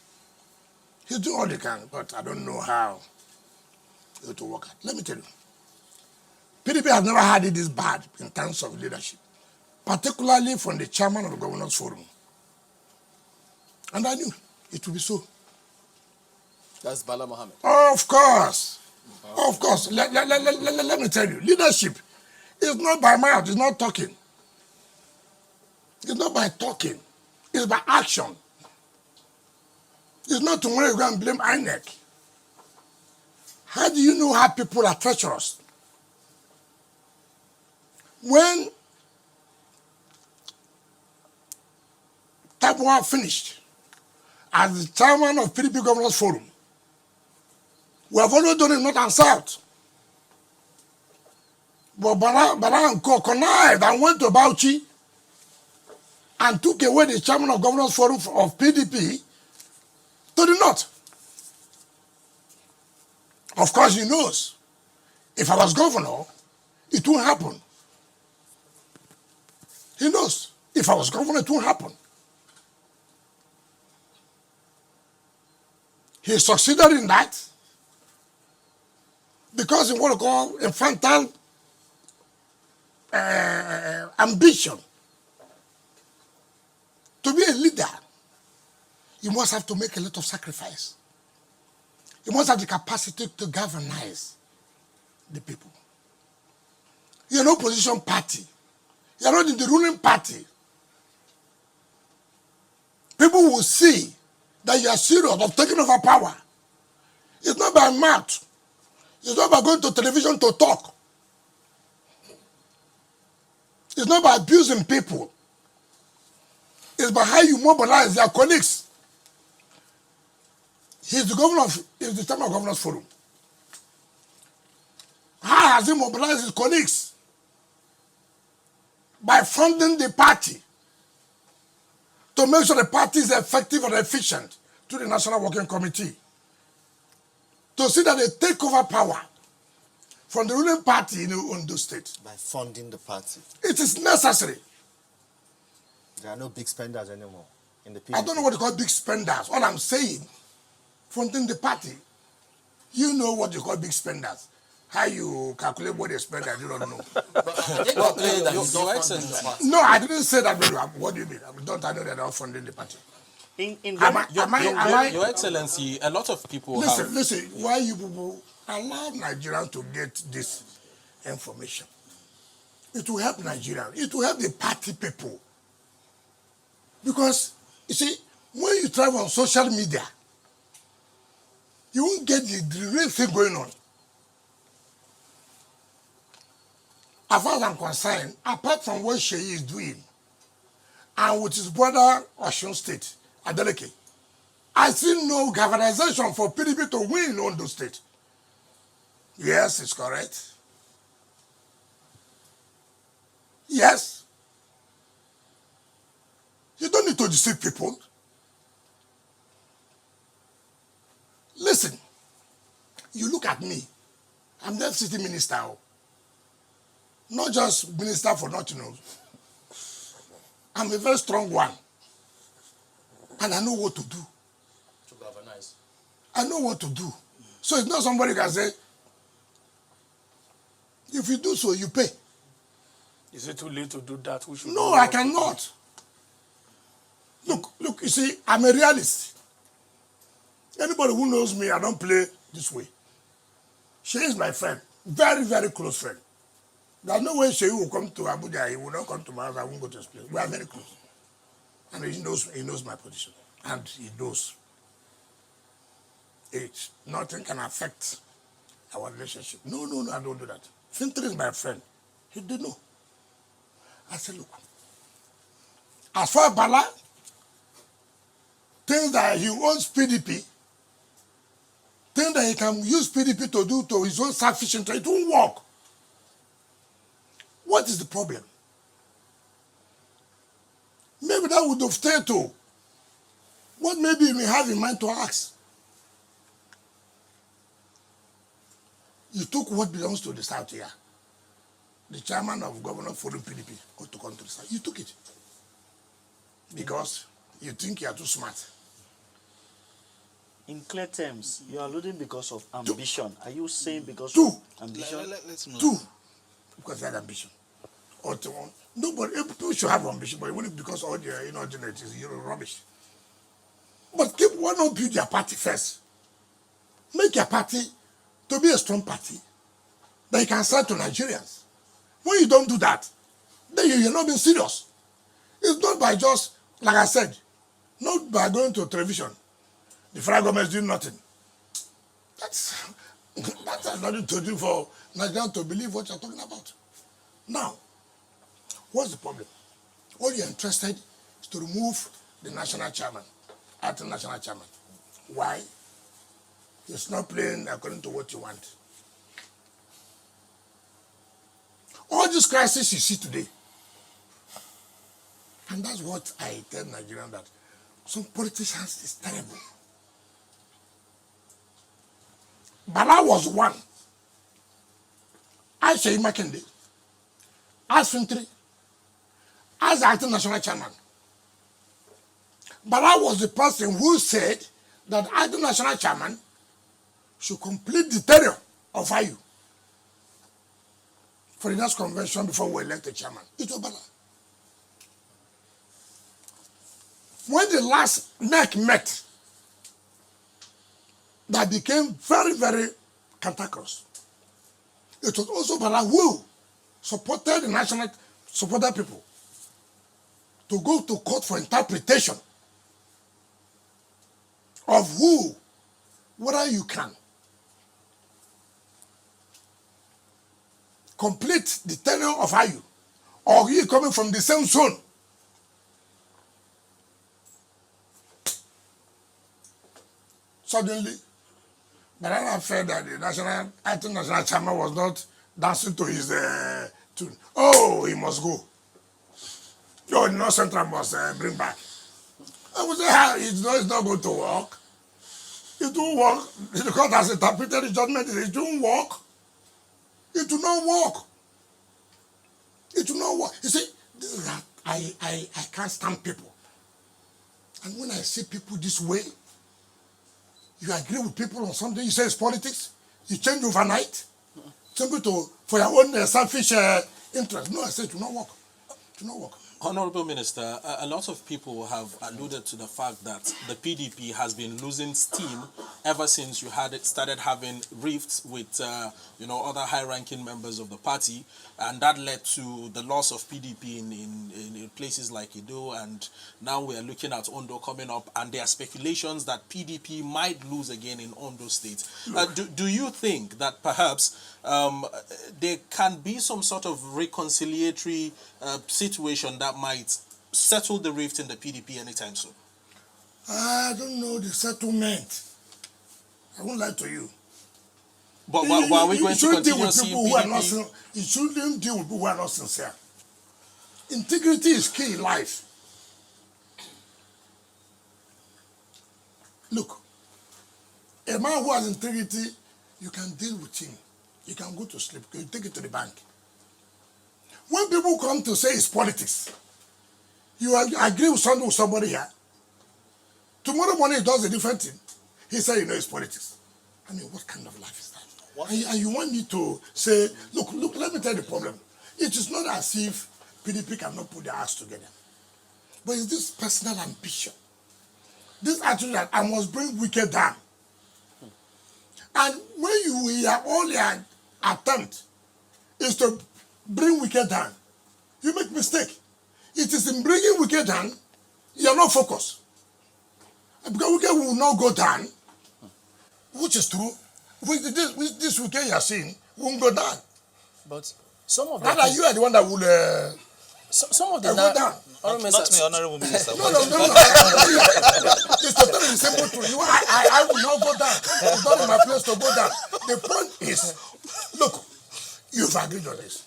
He's doing all he can, but I don't know how it will work out. Let me tell you, PDP has never had it this bad in terms of leadership, particularly from the chairman of the Governors Forum. And I knew it would be so. That's Bala Mohammed. Of course. Of course. Let me tell you, leadership is not by mouth, it's not talking. It's not by talking, it's by action. It's not tomorrow you go and blame INEC. How do you know how people are treacherous? When Tabuan finished as the chairman of PDP Governors Forum, we have always done it north and south. But Bala and Co connived and went to Bauchi and took away the chairman of Governors Forum of PDP to the north. Of course, he knows. If I was governor, it won't happen. He knows. If I was governor, it won't happen. He succeeded in that because he what we call infantile ambition. To be a leader, you must have to make a lot of sacrifice. You must have the capacity to galvanize the people. You're an opposition party. You're not in the ruling party. People will see that you are serious of taking over power. It's not by mouth. It's not by going to television to talk. It's not by abusing people. It's by how you mobilize their colleagues. He's the chairman of Governors Forum. How has he mobilized his colleagues? By funding the party to make sure the party is effective and efficient to the National Working Committee. To see that they take over power from the ruling party in Ondo State. By funding the party. It is necessary. There are no big spenders anymore in the PDP. I don't know what they call big spenders. All I'm saying, funding the party, you know what you call big spenders. How you calculate what they spend, I do not know. No, I didn't say that. What do you mean? Don't I know that they're not funding the party? Your Excellency, a lot of people Listen, why you people allow Nigerians to get this information? It will help Nigerians. It will help the party people. Because, you see, when you travel on social media, you won't get the real thing going on. As far as I'm concerned, apart from what Sheyi is doing, and with his brother Osun State, Adeleke, I see no galvanization for PDP to win in Ondo State. Yes, it's correct. Yes. You don't need to deceive people. Listen, you look at me. I'm the FCT minister. Not just minister for nothing. I'm a very strong one. And I know what to do. To galvanize. I know what to do. So it's not somebody can say, if you do so, you pay. Is it too late to do that? No, I cannot. Look, you see, I'm a realist. Anybody who knows me, I don't play this way. She is my friend, very, very close friend. There's no way she will come to Abuja, he will not come to my house, I won't go to his place. We are very close. And he knows my position. And he knows nothing can affect our relationship. No, I don't do that. Fintri is my friend. He did know. I said, look, as far as Bala thinks that he owns PDP, thinks that he can use PDP to do to his own selfish interest, it won't work. What is the problem? Maybe that would have stayed to what maybe you may have in mind to ask. You took what belongs to the South here. The chairman of Governor Forum PDP ought to come to the South. You took it. Because you think you are too smart. In clear terms, you are alluding because of ambition. Are you saying because of ambition? Let's move. Two, because they had ambition. Or nobody, people should have ambition, but only because all the inordinate is rubbish. But why not build your party first? Make your party to be a strong party that you can sell to Nigerians. When you don't do that, then you're not being serious. It's not by just, like I said, not by going to television. The federal government is doing nothing. That has nothing to do for Nigerians to believe what you're talking about. Now, what's the problem? All you're interested is to remove the national chairman, acting national chairman. Why? It's not playing according to what you want. All these crises you see today, and that's what I tell Nigerians, that some politicians is terrible. Bala was one. I say Makinde, as Fintri, as acting national chairman. Bala was the person who said that acting national chairman should complete the tenure of IU for the next convention before we elect a chairman. It was Bala. When the last NEC met, that became very, very cantankerous. It was also Bala who supported people to go to court for interpretation of whether you can complete the tenure of IU, or you coming from the same zone. Suddenly, Bala felt that the acting national chairman was not dancing to his tune. Oh, he must go. Oh, no, Central must bring back. I would say, it's not going to work. It won't work. The court has interpreted the judgment. It won't work. It will not work. It will not work. You see, this is that I can't stand people. And when I see people this way, you agree with people on something, you say it's politics, you change overnight, simply for your own selfish interest. No, I say it will not work. It will not work. Honorable Minister, a lot of people have alluded to the fact that the PDP has been losing steam ever since you started having rifts with other high-ranking members of the party, and that led to the loss of PDP in places like Edo, and now we are looking at Ondo coming up, and there are speculations that PDP might lose again in Ondo State. Do you think that perhaps there can be some sort of reconciliatory situation that might settle the rift in the PDP anytime soon? I don't know the settlement. I won't lie to you. But are we going to continue seeing PDP? You shouldn't deal with people who are not sincere. Integrity is key in life. Look, a man who has integrity, you can deal with him. You can go to sleep. You take it to the bank. When people come to say it's politics, you agree with somebody here. Tomorrow morning he does a different thing. He said, it's politics. I mean, what kind of life is that? And you want me to say, look, let me tell you the problem. It is not as if PDP cannot put their acts together. But it's this personal ambition. This attitude that I must bring Wike down. And when you are all your attempt is to bring Wike down, you make mistake. It is in bringing Wike down, you are not focused. Because Wike will not go down, which is true. With this Wike you are seeing won't go down. But some of Rather, you are the one that will some of the go down. Not me, Honorable Minister. No. It's totally the simple truth. I will not go down. It's not in my place to go down. The point is, look, you've agreed on this.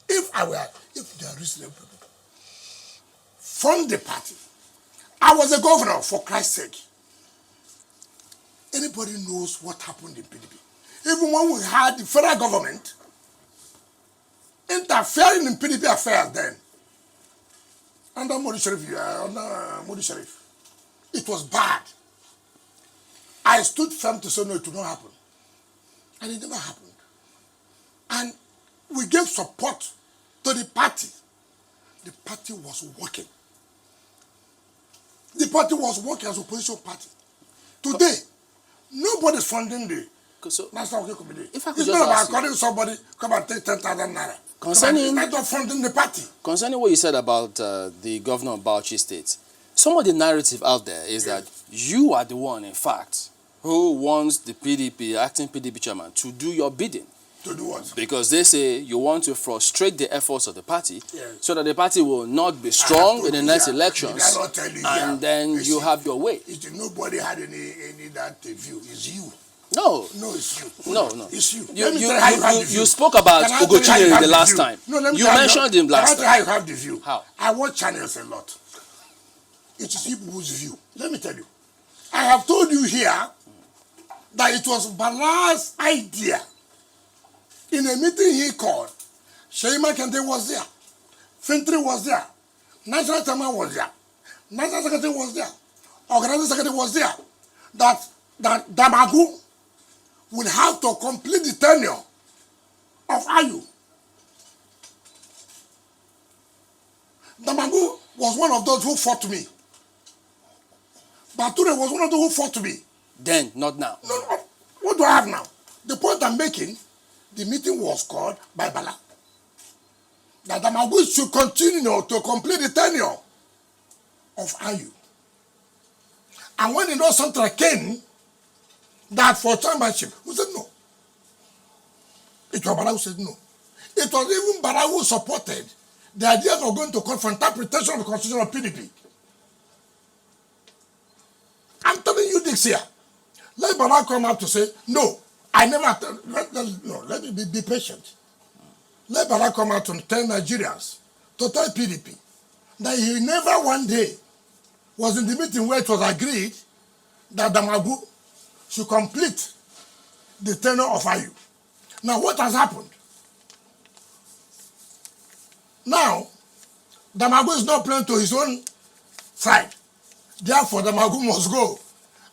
If they are reasonable people from the party, I was a governor, for Christ's sake. Anybody knows what happened in PDP. Even when we had the federal government interfering in PDP affairs then, under Modi Sharif, it was bad. I stood firm to say no, it would not happen. And it never happened. And we gave support to the party. The party was working. The party was working as an opposition party. Today, nobody is funding the National Working Committee. It's not about calling somebody, come and take 10,000 naira. Concerning, not funding the party. Concerning what you said about the governor of Bauchi State, some of the narrative out there is that you are the one, in fact, who wants the PDP, acting PDP chairman, to do your bidding. To do what? Because they say you want to frustrate the efforts of the party so that the party will not be strong in the next elections. And then you have your way. Nobody had any that view. It's you. No. No, it's you. No. It's you. You spoke about Ugochine the last time. You mentioned him last time. How you have the view? How? I watch channels a lot. It is people's view. Let me tell you. I have told you here that it was Bala's idea. In a meeting he called, Sheima Kente was there, Fintri was there, National Chairman was there, National Secretary was there, Organizing Secretary was there, that Damagu would have to complete the tenure of Ayu. Damagu was one of those who fought me. Bature was one of those who fought me. Then, not now. No. What do I have now? The point I'm making, the meeting was called by Bala. That Damagu should continue to complete the tenure of Ayu. And when the North Central came, that for chairmanship, who said no? It was Bala who said no. It was even Bala who supported the idea of going to court for interpretation of the constitution of PDP. I'm telling you this here. Let Bala come up to say, no, I never, let me be patient. Let Bala come out to tell Nigerians, to tell PDP, that he never one day was in the meeting where it was agreed that Damagu should complete the tenure of Ayu. Now, what has happened? Now, Damagu is not playing to his own side. Therefore, Damagu must go.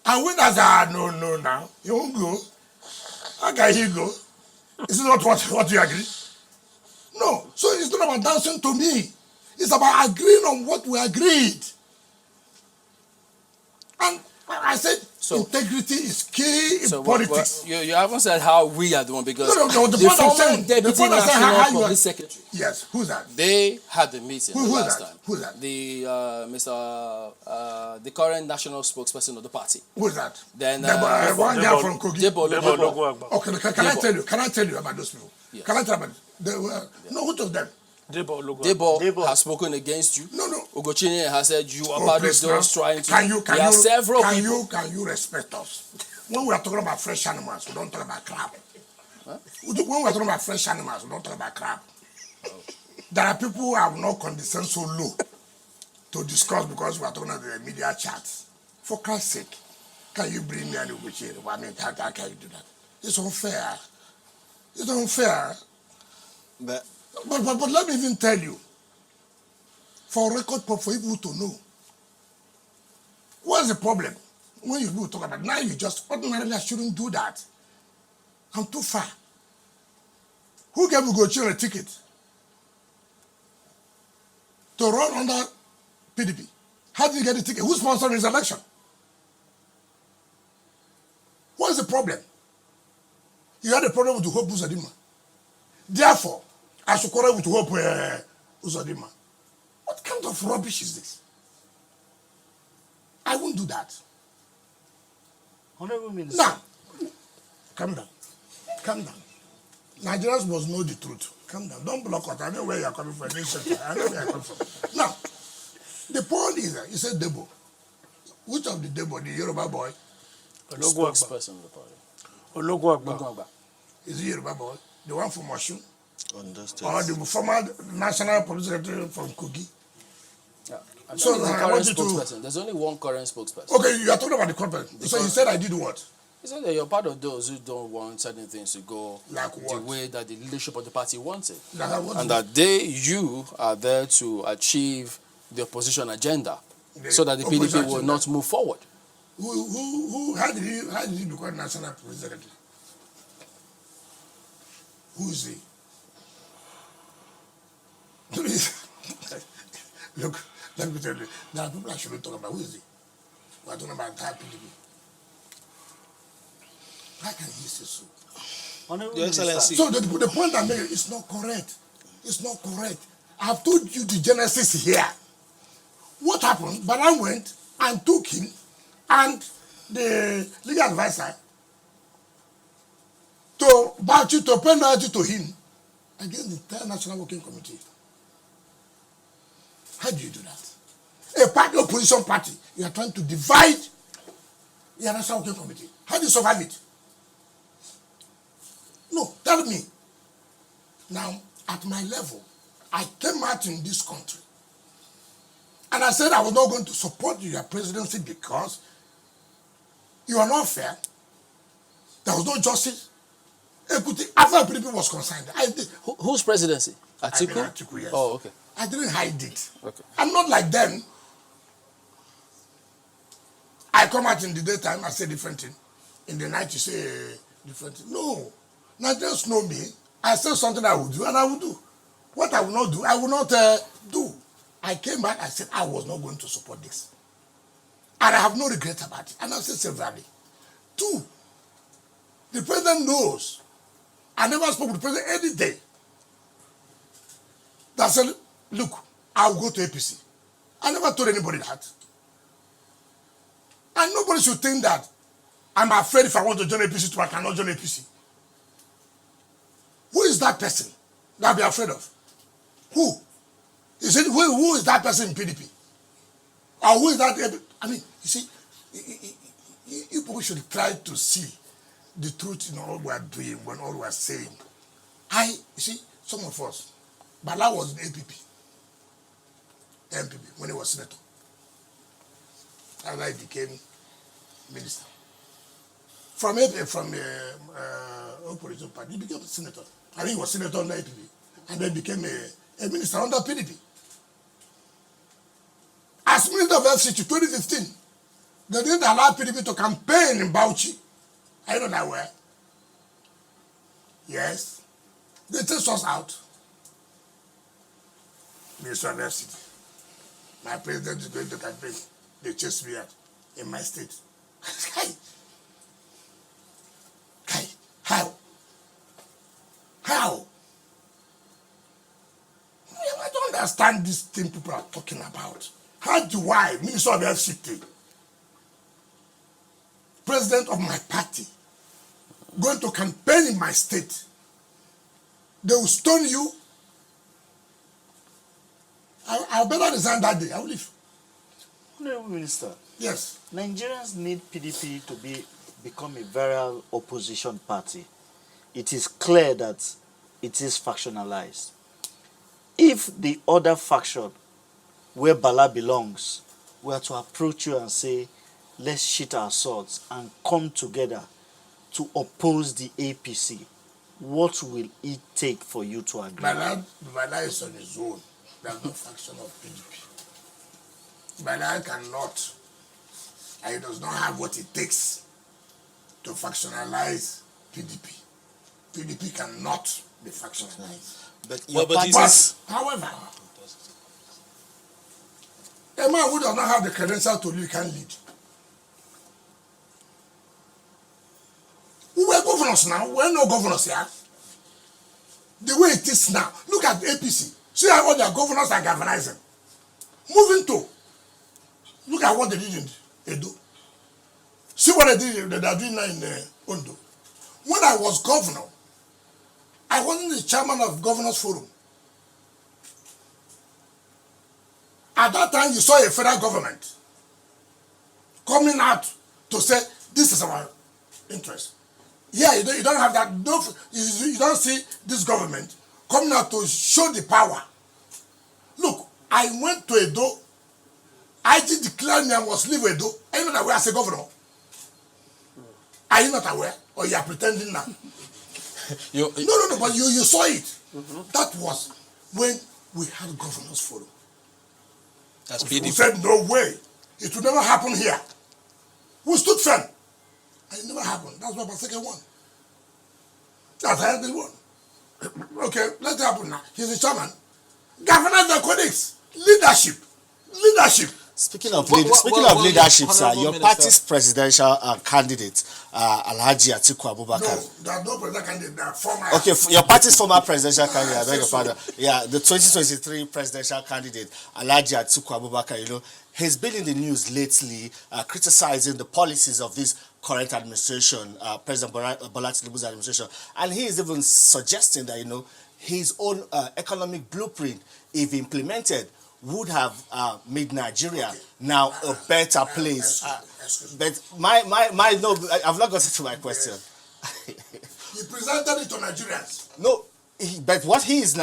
And when I say, no, now, he won't go. How can he go? Is it not what you agree? No. So it's not about dancing to me. It's about agreeing on what we agreed. And I said, integrity is key in politics. You haven't said how we are the one, because no, the point I'm saying, Deputy National Police Secretary. Yes, who's that? They had the meeting last time. Who's that? The the current national spokesperson of the party. Who's that? Then one guy from Kogi. Debo. Okay, can I tell you about those people? Yes. Can I tell you about no, who told them? Debo has spoken against you. No. Ugochine has said you are part of those trying to. Can you respect us? When we are talking about fresh animals, we don't talk about crab. Huh? When we are talking about fresh animals, we don't talk about crab. There are people who have not condescended so low to discuss because we are talking about the media chats. For Christ's sake, can you bring me an Ugochine? I mean, how can you do that? It's unfair. It's unfair. But let me even tell you, for record, for people to know, what's the problem? When you people talk about now, you just ordinarily shouldn't do that. I'm too far. Who gave Ugochine a ticket to run under PDP? How did he get the ticket? Who sponsored his election? What is the problem? You had a problem with Hope Uzodinma. Therefore, I should quarrel with Hope Uzodinma. What kind of rubbish is this? I won't do that. Honorable Minister. Now, calm down. Calm down. Nigerians must know the truth. Calm down. Don't block us. I know where you are coming from. I know where you are coming from. Now, the point is that you said Debo. Which of the Debo? The Yoruba boy? Spokesperson of the party. Ologwagba. Is he Yoruba boy? The one from Osun? Or the former national police secretary from Kogi? Yeah. So the I current want you to... spokesperson. There's only one current spokesperson. Okay, you are talking about the corporate. So he said I did what? He said that you're part of those who don't want certain things to go Like the what? way that the leadership of the party wants it. Like what? And that you are there to achieve the opposition agenda so that the opposition PDP will agenda. not move forward. How did he become national police secretary? Who is he? Look, let me tell you, there are people I shouldn't talk about. Who is he? We are talking about entire PDP. How can he say so? Honorable Your Minister. Excellency. So the point I'm making is not correct. It's not correct. I've told you the genesis here. What happened? Bala went and took him and the legal advisor to Bauchi to pay loyalty to him against the entire National Working Committee. How do you do that? A party, opposition party, you are trying to divide your National Working Committee. How do you survive it? No, tell me. Now, at my level, I came out in this country and I said I was not going to support your presidency because you are not fair. There was no justice. Equity. After PDP was concerned, I did. Whose presidency? Atiku? I mean, Atiku, yes. Oh, okay. I didn't hide it. Okay. I'm not like them. I come out in the daytime, I say different thing. In the night, you say different thing. No. Nigerians know me. I say something I will do, and I will do. What I will not do, I will not do. I came back, I said I was not going to support this. And I have no regret about it. And I've said severally. 2, the president knows. I never spoke to the president any day. That said, look, I'll go to APC. I never told anybody that. And nobody should think that I'm afraid if I want to join APC too, I cannot join APC. Who is that person that I'll be afraid of? Who? You said, who is that person in PDP? Or who is that? I mean, you see, you people should try to see the truth in all we are doing, when all we are saying. You see, some of us, Bala was in MPP, when he was senator. And I became minister. From opposition party, he became a senator. I think he was senator under APP, and then became a minister under PDP. As minister of FCT 2015, they didn't allow PDP to campaign in Bauchi. I don't know where. Yes. They chased us out. Minister of FCT. My president is going to campaign. They chased me out in my state. How? How? I don't understand this thing people are talking about. How do I, Minister of FCT, president of my party, going to campaign in my state? They will stone you. I better resign that day. I will leave. Honorable Minister. Yes. Nigerians need PDP to become a viral opposition party. It is clear that it is factionalized. If the other faction, where Bala belongs, were to approach you and say, let's sheath our swords and come together to oppose the APC, what will it take for you to agree? Bala is on his own. There's no faction of PDP. Bala cannot, and he does not have what it takes to factionalize PDP. PDP cannot be factionalized. But However, A man who does not have the credential to lead can lead. We were governors now. We're no governors here. The way it is now. Look at the APC. See how all their governors are galvanizing. Moving to. Look at what they did in Edo. See what they are doing now in Ondo. When I was governor, I wasn't the chairman of Governors Forum. At that time, you saw a federal government coming out to say, this is our interest. Yeah, you don't have that. You don't see this government coming out to show the power. Look, I went to Edo. IG declared me and was leave Edo. Are you not aware as a governor? Are you not aware? Or you are pretending now? No, but you saw it. That was when we had Governors Forum. That's We PDP. said, no way. It will never happen here. We stood firm. And it never happened. That's why my second one. That's how the one. Okay, let it happen now. He's the chairman. Governors and colleagues. Leadership. Speaking of well, leadership, sir, Honorable your Minister. party's presidential candidate, Alhaji Atiku Abubakar. No, there are no president candidate. There are former. Okay, your party's former presidential candidate, I beg your pardon. Yeah, the 2023 presidential candidate, Alhaji Atiku Abubakar, he's been in the news lately criticizing the policies of this current administration, President Bala Tinubu's administration. And he is even suggesting that, his own economic blueprint, if implemented, would have made Nigeria now a better place. But no, I've not gotten to my question. He presented it to Nigerians. No, but what he is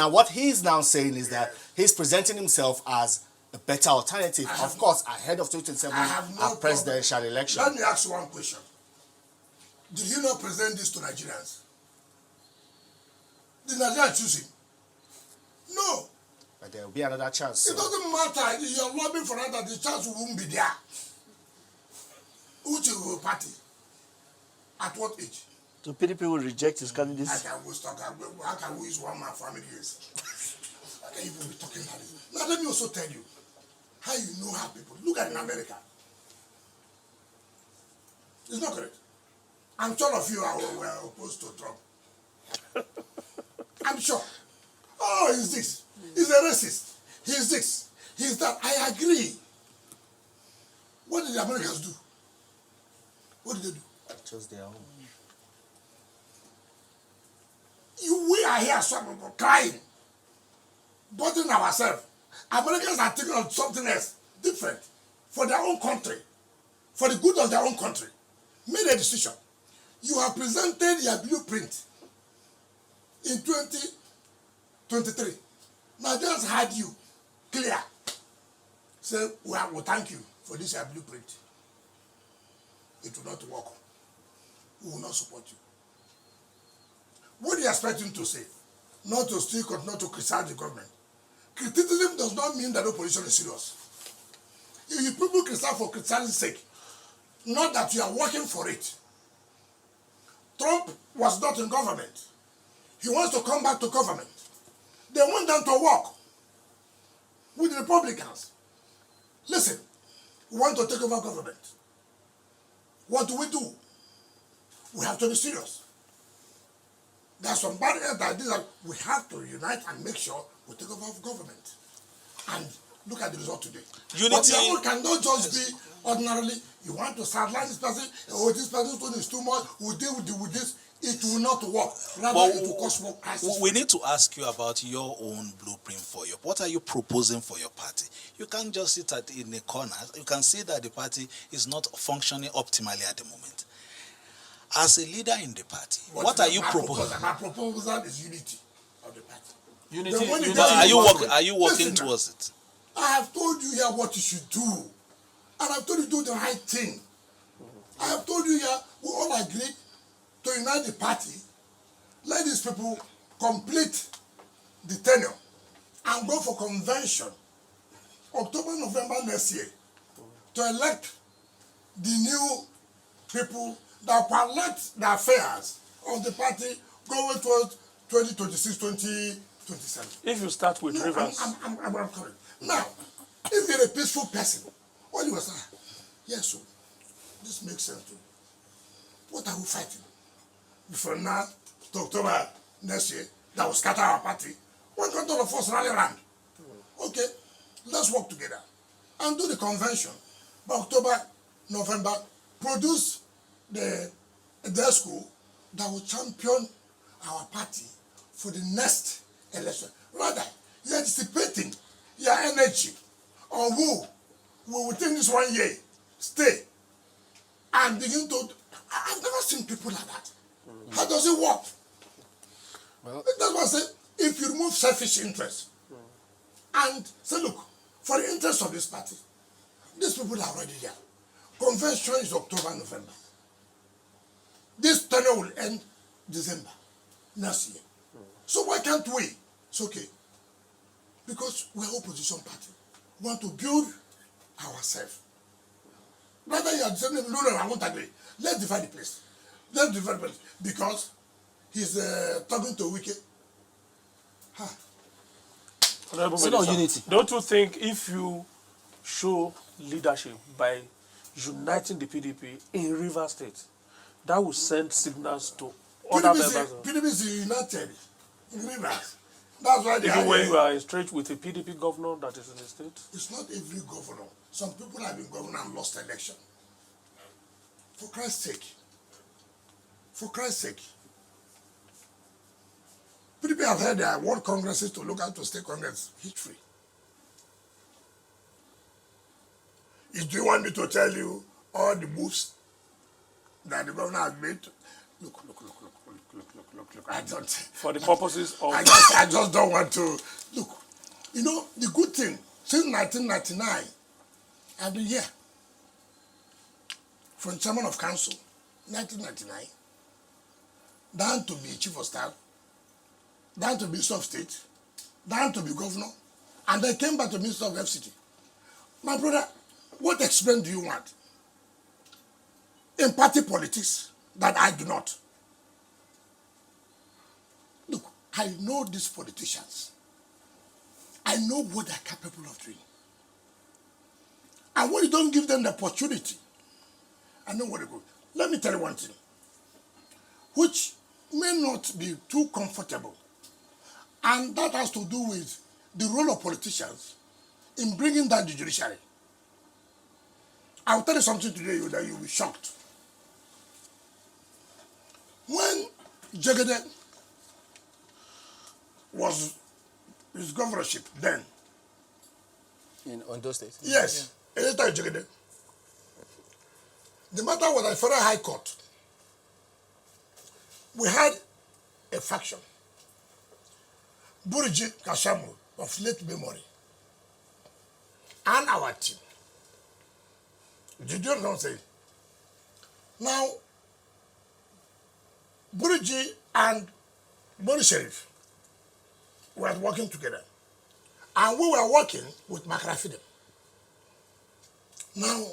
now saying is that he's presenting himself as a better alternative, of course, ahead of 2027 presidential election. Let me ask you one question. Did you not present this to Nigerians? Did Nigerians choose him? No. But there will be another chance. It doesn't matter. You're lobbying for that, the chance won't be there. Which party? At what age? So PDP will reject his candidacy. How can we use one man for how many years? I can't even be talking about it. Now let me also tell you how you know how people look at in America. It's not correct. I'm sure of you were opposed to Trump. I'm sure. Oh, he's this. He's a racist. He's this. He's that. I agree. What did the Americans do? What did they do? Chose their own. We are here crying, bothering ourselves. Americans are thinking of something else, different, for their own country, for the good of their own country. Made a decision. You have presented your blueprint in 2023. Nigerians had you clear. Say, we thank you for this your blueprint. It will not work. We will not support you. What do you expect him to say? Not to still continue to criticize the government. Criticism does not mean that opposition is serious. If you people criticize for criticizing's sake, not that you are working for it. Trump was not in government. He wants to come back to government. They want them to work with the Republicans. Listen, we want to take over government. What do? We have to be serious. There are some barriers that we have to unite and make sure we take over government. And look at the result today. Unity. But the world cannot just be ordinarily, you want to sideline this person, oh, this person's tone is too much, we'll deal with this. It will not work. Rather, it will cause more crisis. We need to ask you about your own blueprint for what are you proposing for your party? You can't just sit in a corner. You can see that the party is not functioning optimally at the moment. As a leader in the party, what are you proposing? My proposal is unity of the party. Unity. Are you working towards it? I have told you here what you should do. And I've told you to do the right thing. I have told you here, we all agree to unite the party. Let these people complete the tenure and go for convention October, November next year to elect the new people that will elect the affairs of the party going towards 2026, 2027. If you start with Rivers. I'm correct. Now, If you're a peaceful person, all you will say, yes, so this makes sense too. What are we fighting? From now to October next year, that will scatter our party. Why can't all of us rally around? Okay, let's work together and do the convention. By October, November, produce the school that will champion our party for the next election. Rather, you're anticipating your energy on who will within this 1 year stay and begin to. I've never seen people like that. How does it work? Well, that's why I say, if you remove selfish interest and say, look, for the interest of this party, these people are already there. Convention is October, November. This tenure will end December next year. So why can't we? It's okay. Because we're opposition party. We want to build ourselves. Rather you are saying, no, I won't agree. Let's divide the place. Let's divide the place. Because he's talking to Wike. Honorable no Minister, unity. Don't you think if you show leadership by uniting the PDP in Rivers State, that will send signals to other members? PDP is united in Rivers. That's why they Even are when here. you are straight with a PDP governor that is in the state? It's not every governor. Some people have been governor and lost election. For Christ's sake. For Christ's sake. PDP have had their world congresses to look out to state congress history. Do you want me to tell you all the moves that the governor has made? Look. I don't. For the purposes of... I just don't want to. Look, you know, the good thing, since 1999, I've been here. From chairman of council, 1999, down to be chief of staff, down to be minister of state, down to be governor, and then came back to minister of FCT. My brother, what experience do you want in party politics that I do not? Look, I know these politicians. I know what they're capable of doing. And when you don't give them the opportunity, I know what they go. Let me tell you one thing, which may not be too comfortable, and that has to do with the role of politicians in bringing down the judiciary. I'll tell you something today that you'll be shocked. When Jagede was his governorship then. In Ondo State? Yes, Editor Jagede. The matter was at the Federal High Court. We had a faction, Buriji Kashamu of late memory, and our team. Did you know what I'm saying? Now, Buriji and Boni Sheriff were working together. And we were working with Makrafidem. Now,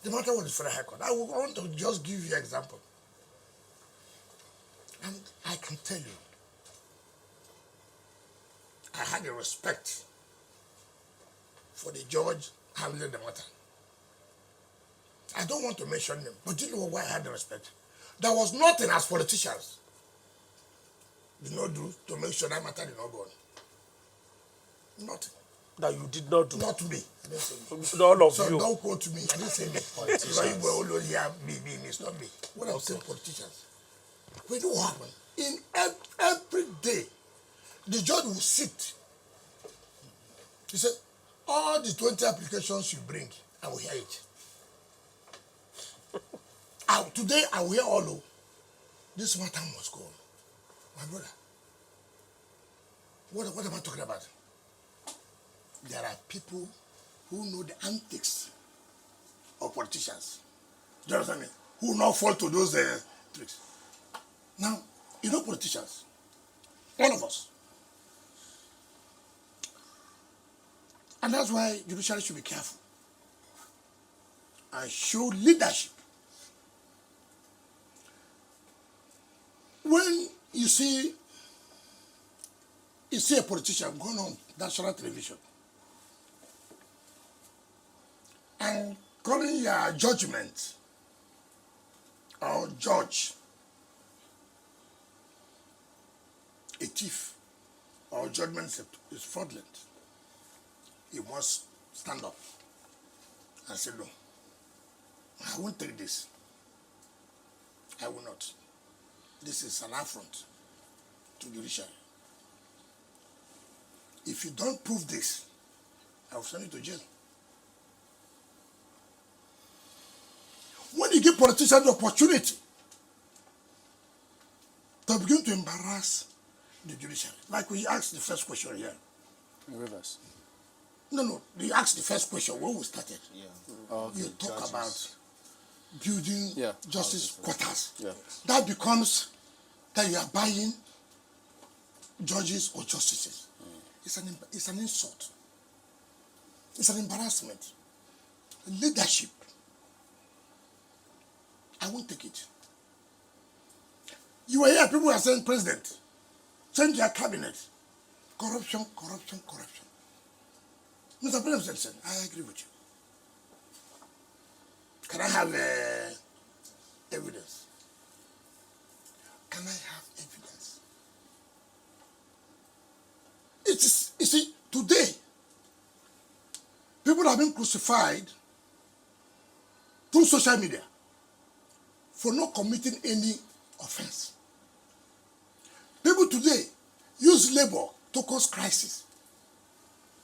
the matter was for the High Court. I want to just give you an example. And I can tell you, I had a respect for the judge handling the matter. I don't want to mention him, but you know why I had the respect? There was nothing as politicians did not do to make sure that matter did not go on. Nothing. That you did not do? Not me. I didn't say me. All of so you. don't quote me. I didn't say me. Because you were always here, me, it's not me. What I'm saying, politicians. We know what happened. In every day, the judge will sit. He said, all the 20 applications you bring, I will hear it. Today, I will hear all of this matter must go on. My brother, what am I talking about? There are people who know the antics of politicians. Do you understand me? Who will not fall to those tricks. Now, you know politicians, all of us. And that's why judiciary should be careful and show leadership. When you see a politician going on national television and calling your judgment or judge a thief or judgment is fraudulent, you must stand up and say, no, I won't take this. I will not. This is an affront to the judiciary. If you don't prove this, I will send you to jail. When you give politicians the opportunity to begin to embarrass the judiciary, like we asked the first question here. In reverse. No, we asked the first question when we started. Yeah. You talk about building justice quarters. Yeah. That becomes that you are buying judges or justices. It's an insult. It's an embarrassment. Leadership. I won't take it. You were here, people were saying, President, change your cabinet. Corruption, corruption, corruption. Mr. President said, I agree with you. Can I have evidence? Can I have evidence? It is, you see, today, people have been crucified through social media for not committing any offense. People today use labor to cause crisis.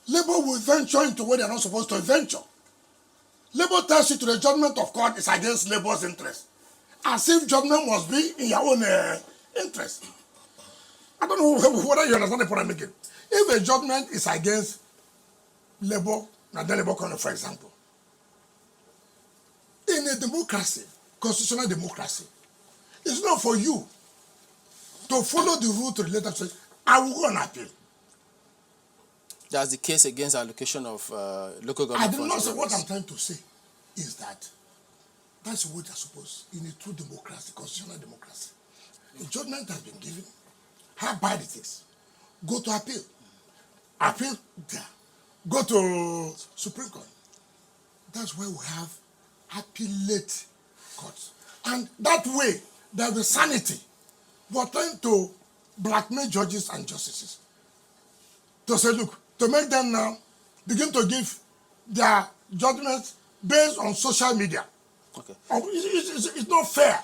Labor will venture into where they are not supposed to venture. Labor tells you to the judgment of God is against labor's interest. As if judgment must be in your own interest. I don't know whether you understand the point I'm making. If a judgment is against labor, the labor corner, for example, in a democracy, constitutional democracy, it's not for you to follow the rule to the letter. Say, I will go on appeal. That's the case against allocation of local government. I do not say what I'm trying to say is that that's what you're supposed in a true democracy, constitutional democracy. A judgment has been given. How bad it is. Go to appeal. Appeal there. Go to Supreme Court. That's why we have appellate courts. And that way, there's a sanity. We're trying to blackmail judges and justices. To say, look, to make them now begin to give their judgments based on social media. Okay. It's not fair.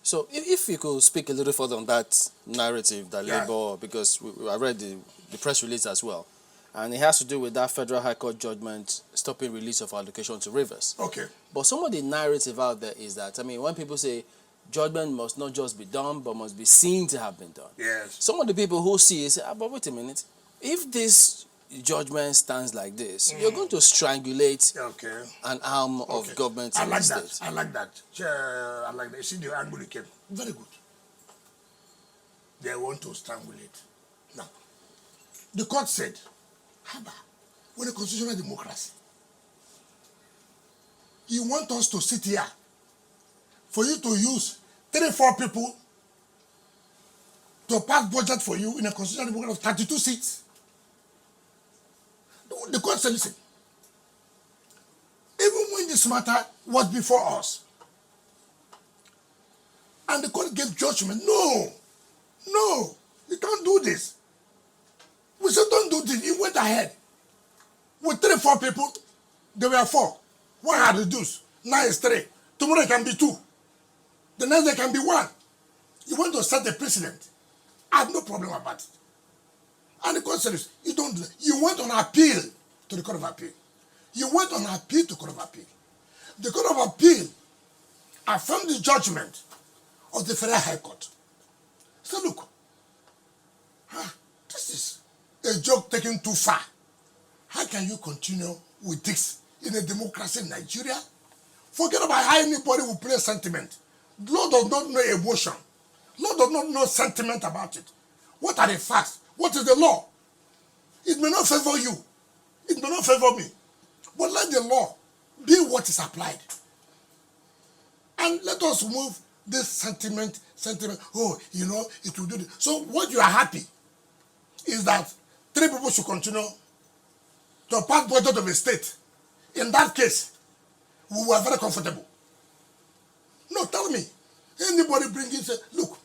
So if you could speak a little further on that narrative, that labor, because I read the press release as well, and it has to do with that Federal High Court judgment stopping release of allocation to Rivers. Okay. But some of the narrative out there is that, I mean, when people say judgment must not just be done, but must be seen to have been done. Yes. Some of the people who see it say, but wait a minute, if this judgment stands like this, you're going to strangulate an arm of government in the state. I like that. I like that. You see the angle you came. Very good. They want to strangulate. Now, the court said, Haba, we're a constitutional democracy. You want us to sit here for you to use 3-4 people to pass budget for you in a constitutional democracy of 32 seats? The court said, listen, even when this matter was before us, and the court gave judgment, no, you can't do this. We said, don't do this. He went ahead. With 3-4 people, there were 4. One had reduced. Now it's 3. Tomorrow it can be 2. The next day can be 1. You want to set the precedent. I have no problem about it. And the court said, you don't do that. You went on appeal to the Court of Appeal. You went on appeal to the Court of Appeal. The Court of Appeal affirmed the judgment of the Federal High Court. So look, this is a joke taken too far. How can you continue with this in a democracy in Nigeria? Forget about how anybody will play sentiment. Law does not know emotion. Law does not know sentiment about it. What are the facts? What is the law? It may not favor you. It may not favor me. But let the law be what is applied. And let us move this sentiment, oh, you know, it will do this. So what you are happy is that 3 people should continue to pass budget of a state. In that case, we were very comfortable. No, tell me. Anybody bring in say, look,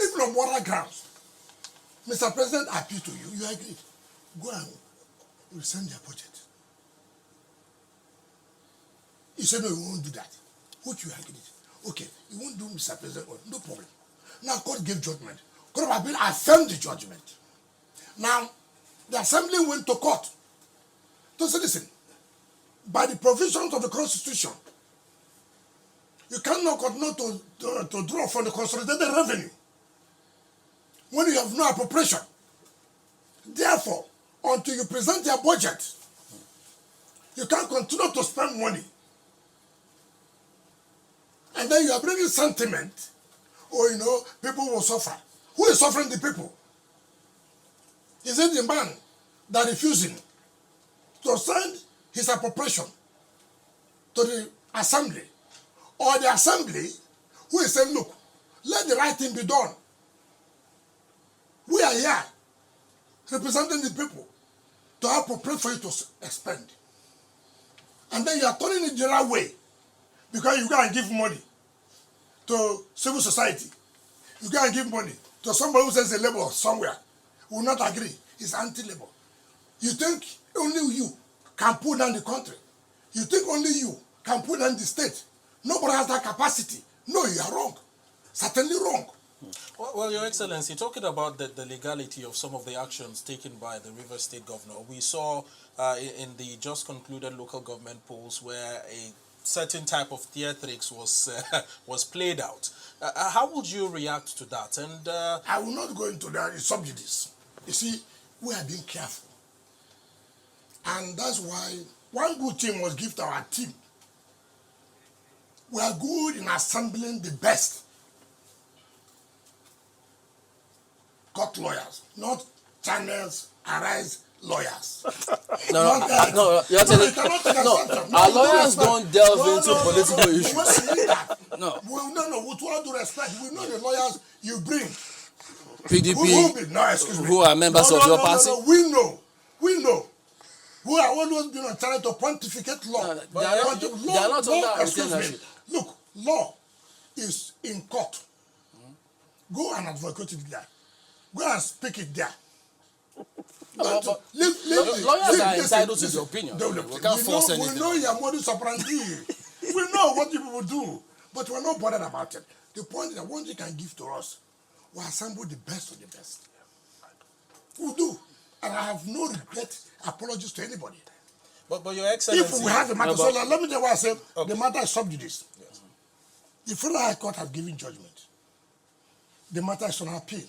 even on moral grounds, Mr. President appealed to you, you agreed. Go and resend your budget. He said, no, you won't do that. What you agreed? Okay, you won't do Mr. President, no problem. Now, court gave judgment. Court of Appeal affirmed the judgment. Now, the assembly went to court to say, listen, by the provisions of the Constitution, you cannot continue to draw from the consolidated revenue when you have no appropriation. Therefore, until you present your budget, you can't continue to spend money. And then you are bringing sentiment, or people will suffer. Who is suffering the people? Is it the man that refusing to send his appropriation to the assembly? Or the assembly who is saying, look, let the right thing be done. We are here representing the people to appropriate for you to expend. And then you are turning it the other way because you go and give money to civil society. You go and give money to somebody who says a labor somewhere who will not agree. It's anti-labor. You think only you can pull down the country. You think only you can pull down the state. Nobody has that capacity. No, you are wrong. Certainly wrong. Well, Your Excellency, talking about the legality of some of the actions taken by the Rivers State Governor, we saw in the just concluded local government polls where a certain type of theatrics was played out. How would you react to that? And I will not go into that. It's subjudice. You see, we are being careful. And that's why one good thing was given to our team. We are good in assembling the best court lawyers, not channels, arise lawyers. No, our lawyers don't delve into political issues. No, with all due respect, we know the lawyers you bring. PDP, who are members of your party? No, we know. Who are always been on channel to pontificate law. They are not under Look, law is in court. Go and advocate it there. Go and speak it there. Lawyers are entitled to their opinion. We can't force anything. We know your modus operandi. We know what you people do, but we're not bothered about it. The point is that what you can give to us, we assemble the best of the best. We do. And I have no regret, apologies to anybody. But Your Excellency... If we have the matter, so let me tell you what I said, the matter is subjudice. Yes. The Federal High Court has given judgment. The matter is on appeal.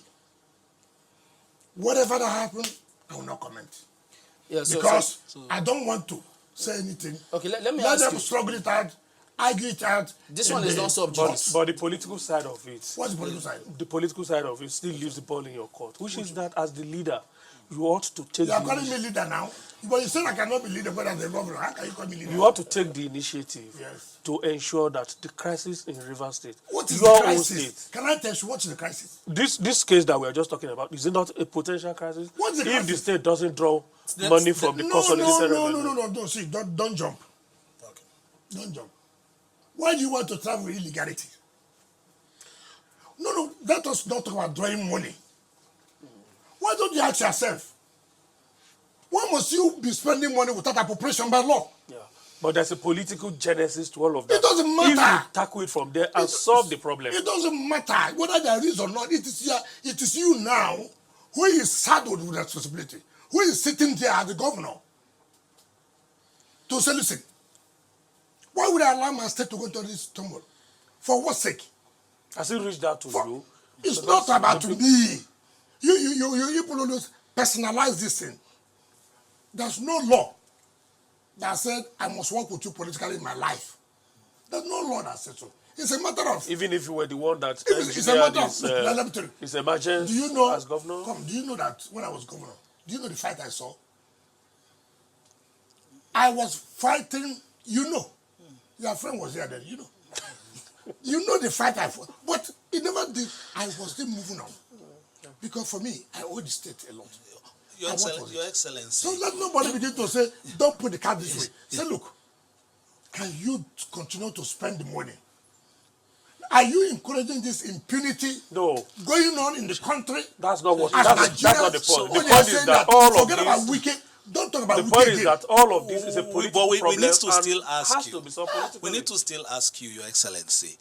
Whatever that happened, I will not comment. Yeah, because I don't want to say anything. Okay, let me ask you. Let them struggle it out, argue it out. This one is not subjudice. But the political side of it... What's the political side? The political side of it still leaves the ball in your court, which is that as the leader, you ought to take You are calling me leader now? But you said I cannot be leader, but as a governor, how can you call me leader? You ought to take the initiative to ensure that the crisis in Rivers State, what is your the crisis? own state... Can I tell you what is the crisis? This case that we are just talking about, is it not a potential crisis? What's the if crisis? the state doesn't draw money from the consolidated revenue? No, see, don't jump. Okay. Don't jump. Why do you want to travel with illegality? No, let us not talk about drawing money. Why don't you ask yourself, why must you be spending money without appropriation by law? Yeah. But there's a political genesis to all of that. It doesn't matter. If you tackle it from there and solve the problem. It doesn't matter whether there is or not. It is you now who is saddled with responsibility, who is sitting there as the governor to say, listen, why would I allow my state to go into this tumble? For what sake? Has it reached out to you? It's not about me. You people always personalize this thing. There's no law that said I must work with you politically in my life. There's no law that says so. It's a matter of... Even if you were the one that... It's a matter of... Let me tell you. It's emergency. Do you know... As governor? Do you know that when I was governor, do you know the fight I saw? I was fighting, your friend was there then, You know the fight I fought. But it never did. I was still moving on. Because for me, I owe the state a lot. Your Excellency. So let nobody begin to say, don't put the card this way. Say, look, can you continue to spend the money? Are you encouraging this impunity going on in the country? That's not what. As That's not the Nigerians, point. The when point you're is saying that all of forget about this. Wike. Don't talk about The Wike point is again. that all of this is a political we problem. need to and still ask has you. to be some political. We need to still ask you, Your Excellency.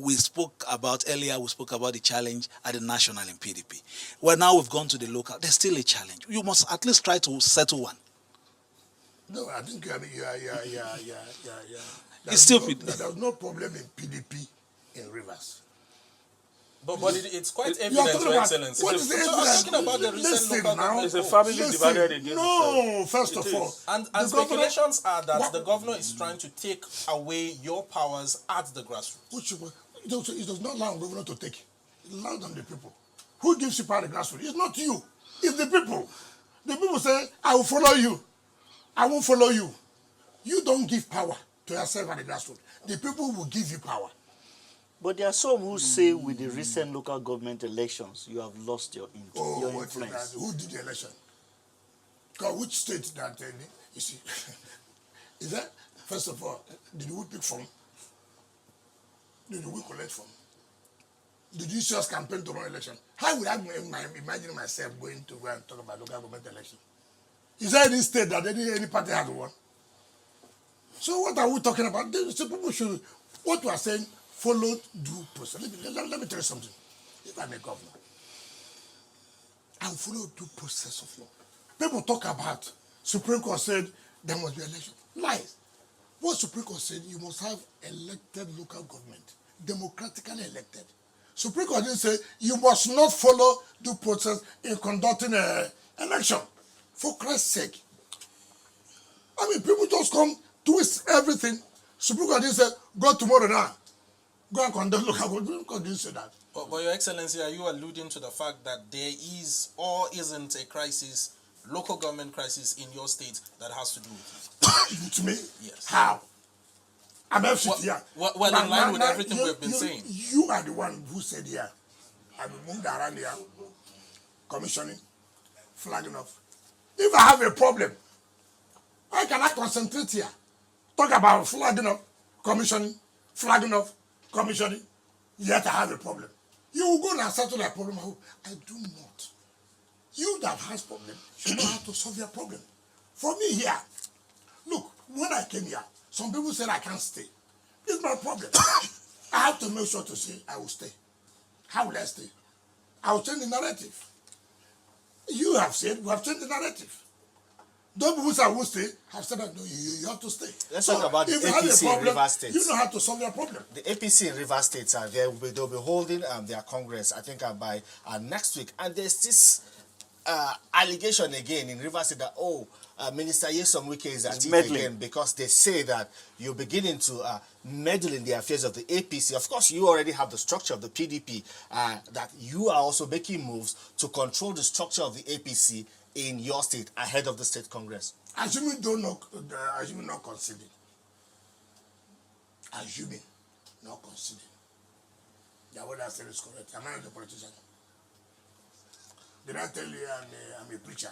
We spoke about earlier. We spoke about the challenge at the national in PDP. Well, now we've gone to the local. There's still a challenge. You must at least try to settle one. No, I think It's still there's no problem in PDP in Rivers. But it's quite You are evident, talking Your about Excellency. what is the So I'm evidence? talking about the recent Listen local now. government It's a polls. family Listen, divided against no, itself. first It of is. all, And the governor- speculations are that What? the governor is trying to take away your powers at the grassroots. Which it does not allow the governor to take. It allows them the people. Who gives you power at the grassroots? It's not you. It's the people. The people say, I will follow you. I won't follow you. You don't give power to yourself at the grassroots. The people will give you power. But there are some who say with the recent local government elections, you have lost your What is influence. that? Who did the election? God, which state that, you see, is that, first of all, did we pick from? Did we collect from? Did you see us campaign to run election? How would I imagine myself going to go and talk about local government election? Is there any state that any party has won? So what are we talking about? So people should, what we are saying, follow due process. Let me tell you something. If I'm a governor, I will follow due process of law. People talk about Supreme Court said there must be election. Lies. What Supreme Court said, you must have elected local government, democratically elected. Supreme Court didn't say you must not follow due process in conducting an election. For Christ's sake. I mean, people just come, twist everything. Supreme Court didn't say, go tomorrow now. Go and conduct local government. Supreme Court didn't say that. But Your Excellency, are you alluding to the fact that there is or isn't a crisis, local government crisis in your state that has to do with it? To me? Yes. How? I'm FCT here. Well, in line with everything we've been saying. You are the one who said here, I've been moved around here, commissioning, flagging off. If I have a problem, why can I concentrate here? Talk about flagging up, commissioning, flagging off, commissioning, yet I have a problem. You will go and settle that problem. I do not. You that has problem, you know how to solve your problem. For me here, look, when I came here, some people said I can't stay. It's my problem. I have to make sure to say I will stay. How will I stay? I will change the narrative. You have said we have changed the narrative. Those people who will stay have said that no, you have to stay. Let's talk about the if you have a APC in problem, Rivers State. you know how to solve your problem. The APC in Rivers State, they'll be holding their Congress, I think, by next week. And there's this allegation again in Rivers State that, Minister Nyesom Wike is at it again because they say that you're beginning to meddle in the affairs of the APC. Of course, you already have the structure of the PDP, that you are also making moves to control the structure of the APC in your state ahead of the state Congress. Assuming not conceding. Assuming not conceding. That what I said is correct. I'm not a politician. Did I tell you I'm a preacher?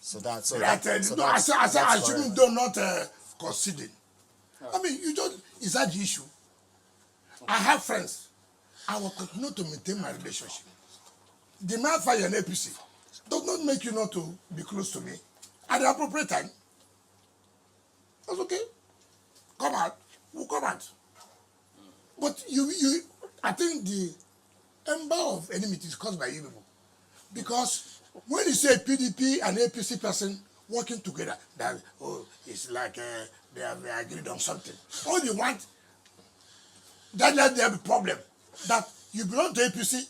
So that's Did I tell you? No, I said assuming do not conceding. I mean, is that the issue? I have friends. I will continue to maintain my relationship. The man fire an APC does not make you not to be close to me at the appropriate time. That's okay. Come out. We'll come out. But I think the ember of enmity is caused by you people. Because when you say PDP and APC person working together, that it's like they have agreed on something. All you want, that let there be problem. That you belong to APC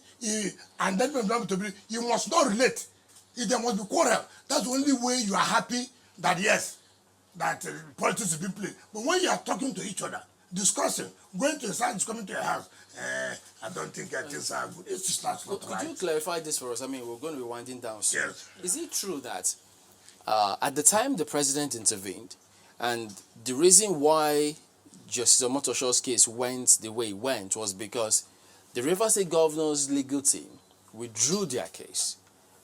and then belong to PDP, you must not relate. There must be quarrel. That's the only way you are happy that yes, that politics is being played. But when you are talking to each other, discussing, going to a side, coming to your house, I don't think things are good. It's just not Could right. you clarify this for us? I mean, we're going to be winding down soon. Yes. Is it true that at the time the president intervened, and the reason why Justice Omotosho's case went the way it went was because the Rivers State Governor's legal team withdrew their case,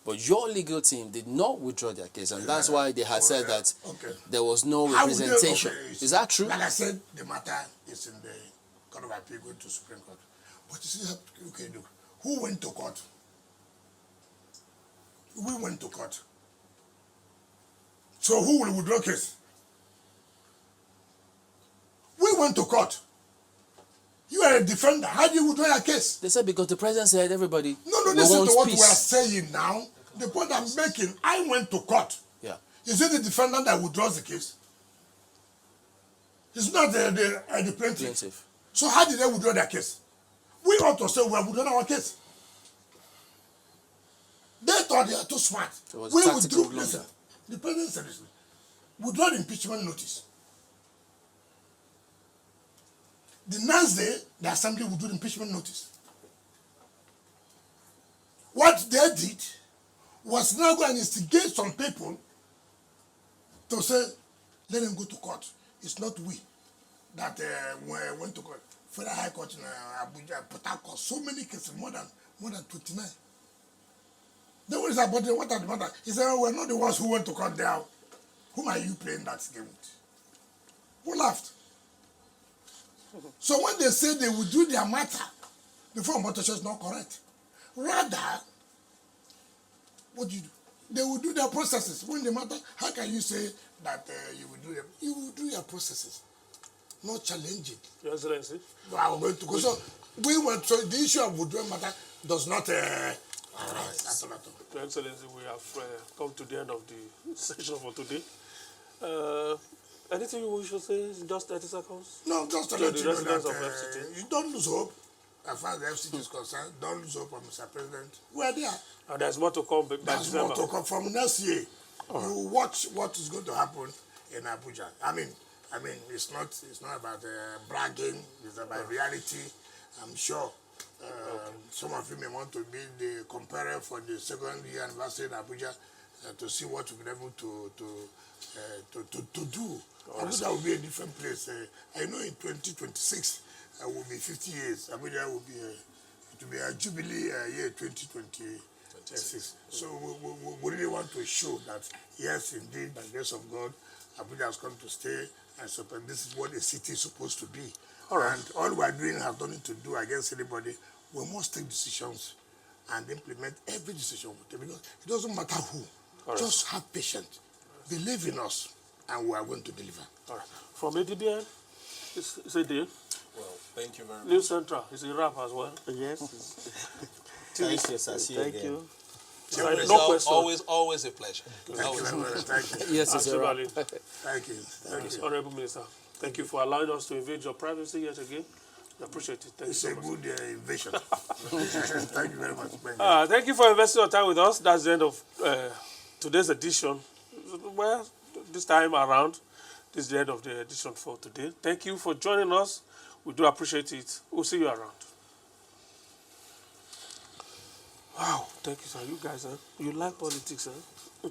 But your legal team did not withdraw their case, and that's why they had said that there was no How would they- representation. okay, Is that true? Like I said, the matter is in the Court of Appeal going to Supreme Court. But you see, okay, look, who went to court? We went to court. So who will withdraw case? We went to court. You are a defender. How do you withdraw your case? They said because the president said everybody. No, we listen want to what peace. we are saying now. The point I'm making, I went to court. Yeah. Is it the defendant that withdraws the case? It's not the plaintiff. Plaintiff. So how did they withdraw their case? We ought to say we have withdrawn our case. They thought they are too smart. It was We tactical withdrew, blunder. listen, the president said this, withdraw the impeachment notice. The next day, the assembly withdrew the impeachment notice. What they did was now go and instigate some people to say, let them go to court. It's not we that went to court. Federal High Court in Abuja, Port Harcourt, so many cases, more than 29. Then what is about the what are the matter? He said, oh, we're not the ones who went to court there. Whom are you playing that game with? Who laughed? So when they say they will do their matter before motorship is not correct. Rather, what do you do? They will do their processes. When the matter, how can you say that you will do them? You will do your processes, not challenge it. Your Excellency. I'm going to go. So we went. So the issue of withdrawing matter does not. Arise. Your Excellency, we have come to the end of the session for today. Anything you wish to say? Just 30 seconds. No, just to To let the you know residents that of FCT. you don't lose hope. As far as the FCT is concerned, don't lose hope on Mr. President. We're there. And there's more to come by There's December. more to come from next year. You watch what is going to happen in Abuja. I mean, it's not about bragging. It's about reality. I'm sure some of you may want to be the comparer for the second year anniversary in Abuja to see what we've been able to do. Abuja will be a different place. I know in 2026 will be 50 years. Abuja will be a jubilee year 2026. So we really want to show that yes, indeed, by the grace of God, Abuja has come to stay, and so this is what a city is supposed to be. And all we are doing has nothing to do against anybody. We must take decisions and implement every decision we take, because it doesn't matter who. Just have patience, believe in us, and we are going to deliver. All right. From ADBN, it's a day. Well, thank you very much. News Central is a wrap as well. Yes. Thank you, sir. See you Thank again. you. No question. Always a pleasure. Thank you very much. Thank you. Yes, it's a wrap. Absolutely. Thank you. Thank you. Honorable Minister, thank you for allowing us to invade your privacy yet again. I appreciate it. Thank you It's so a much. good invasion. Thank you very much. Thank you for investing your time with us. That's the end of today's edition. Well, this time around, this is the end of the edition for today. Thank you for joining us. We do appreciate it. We'll see you around. Wow, thank you, sir. You guys, you like politics, huh?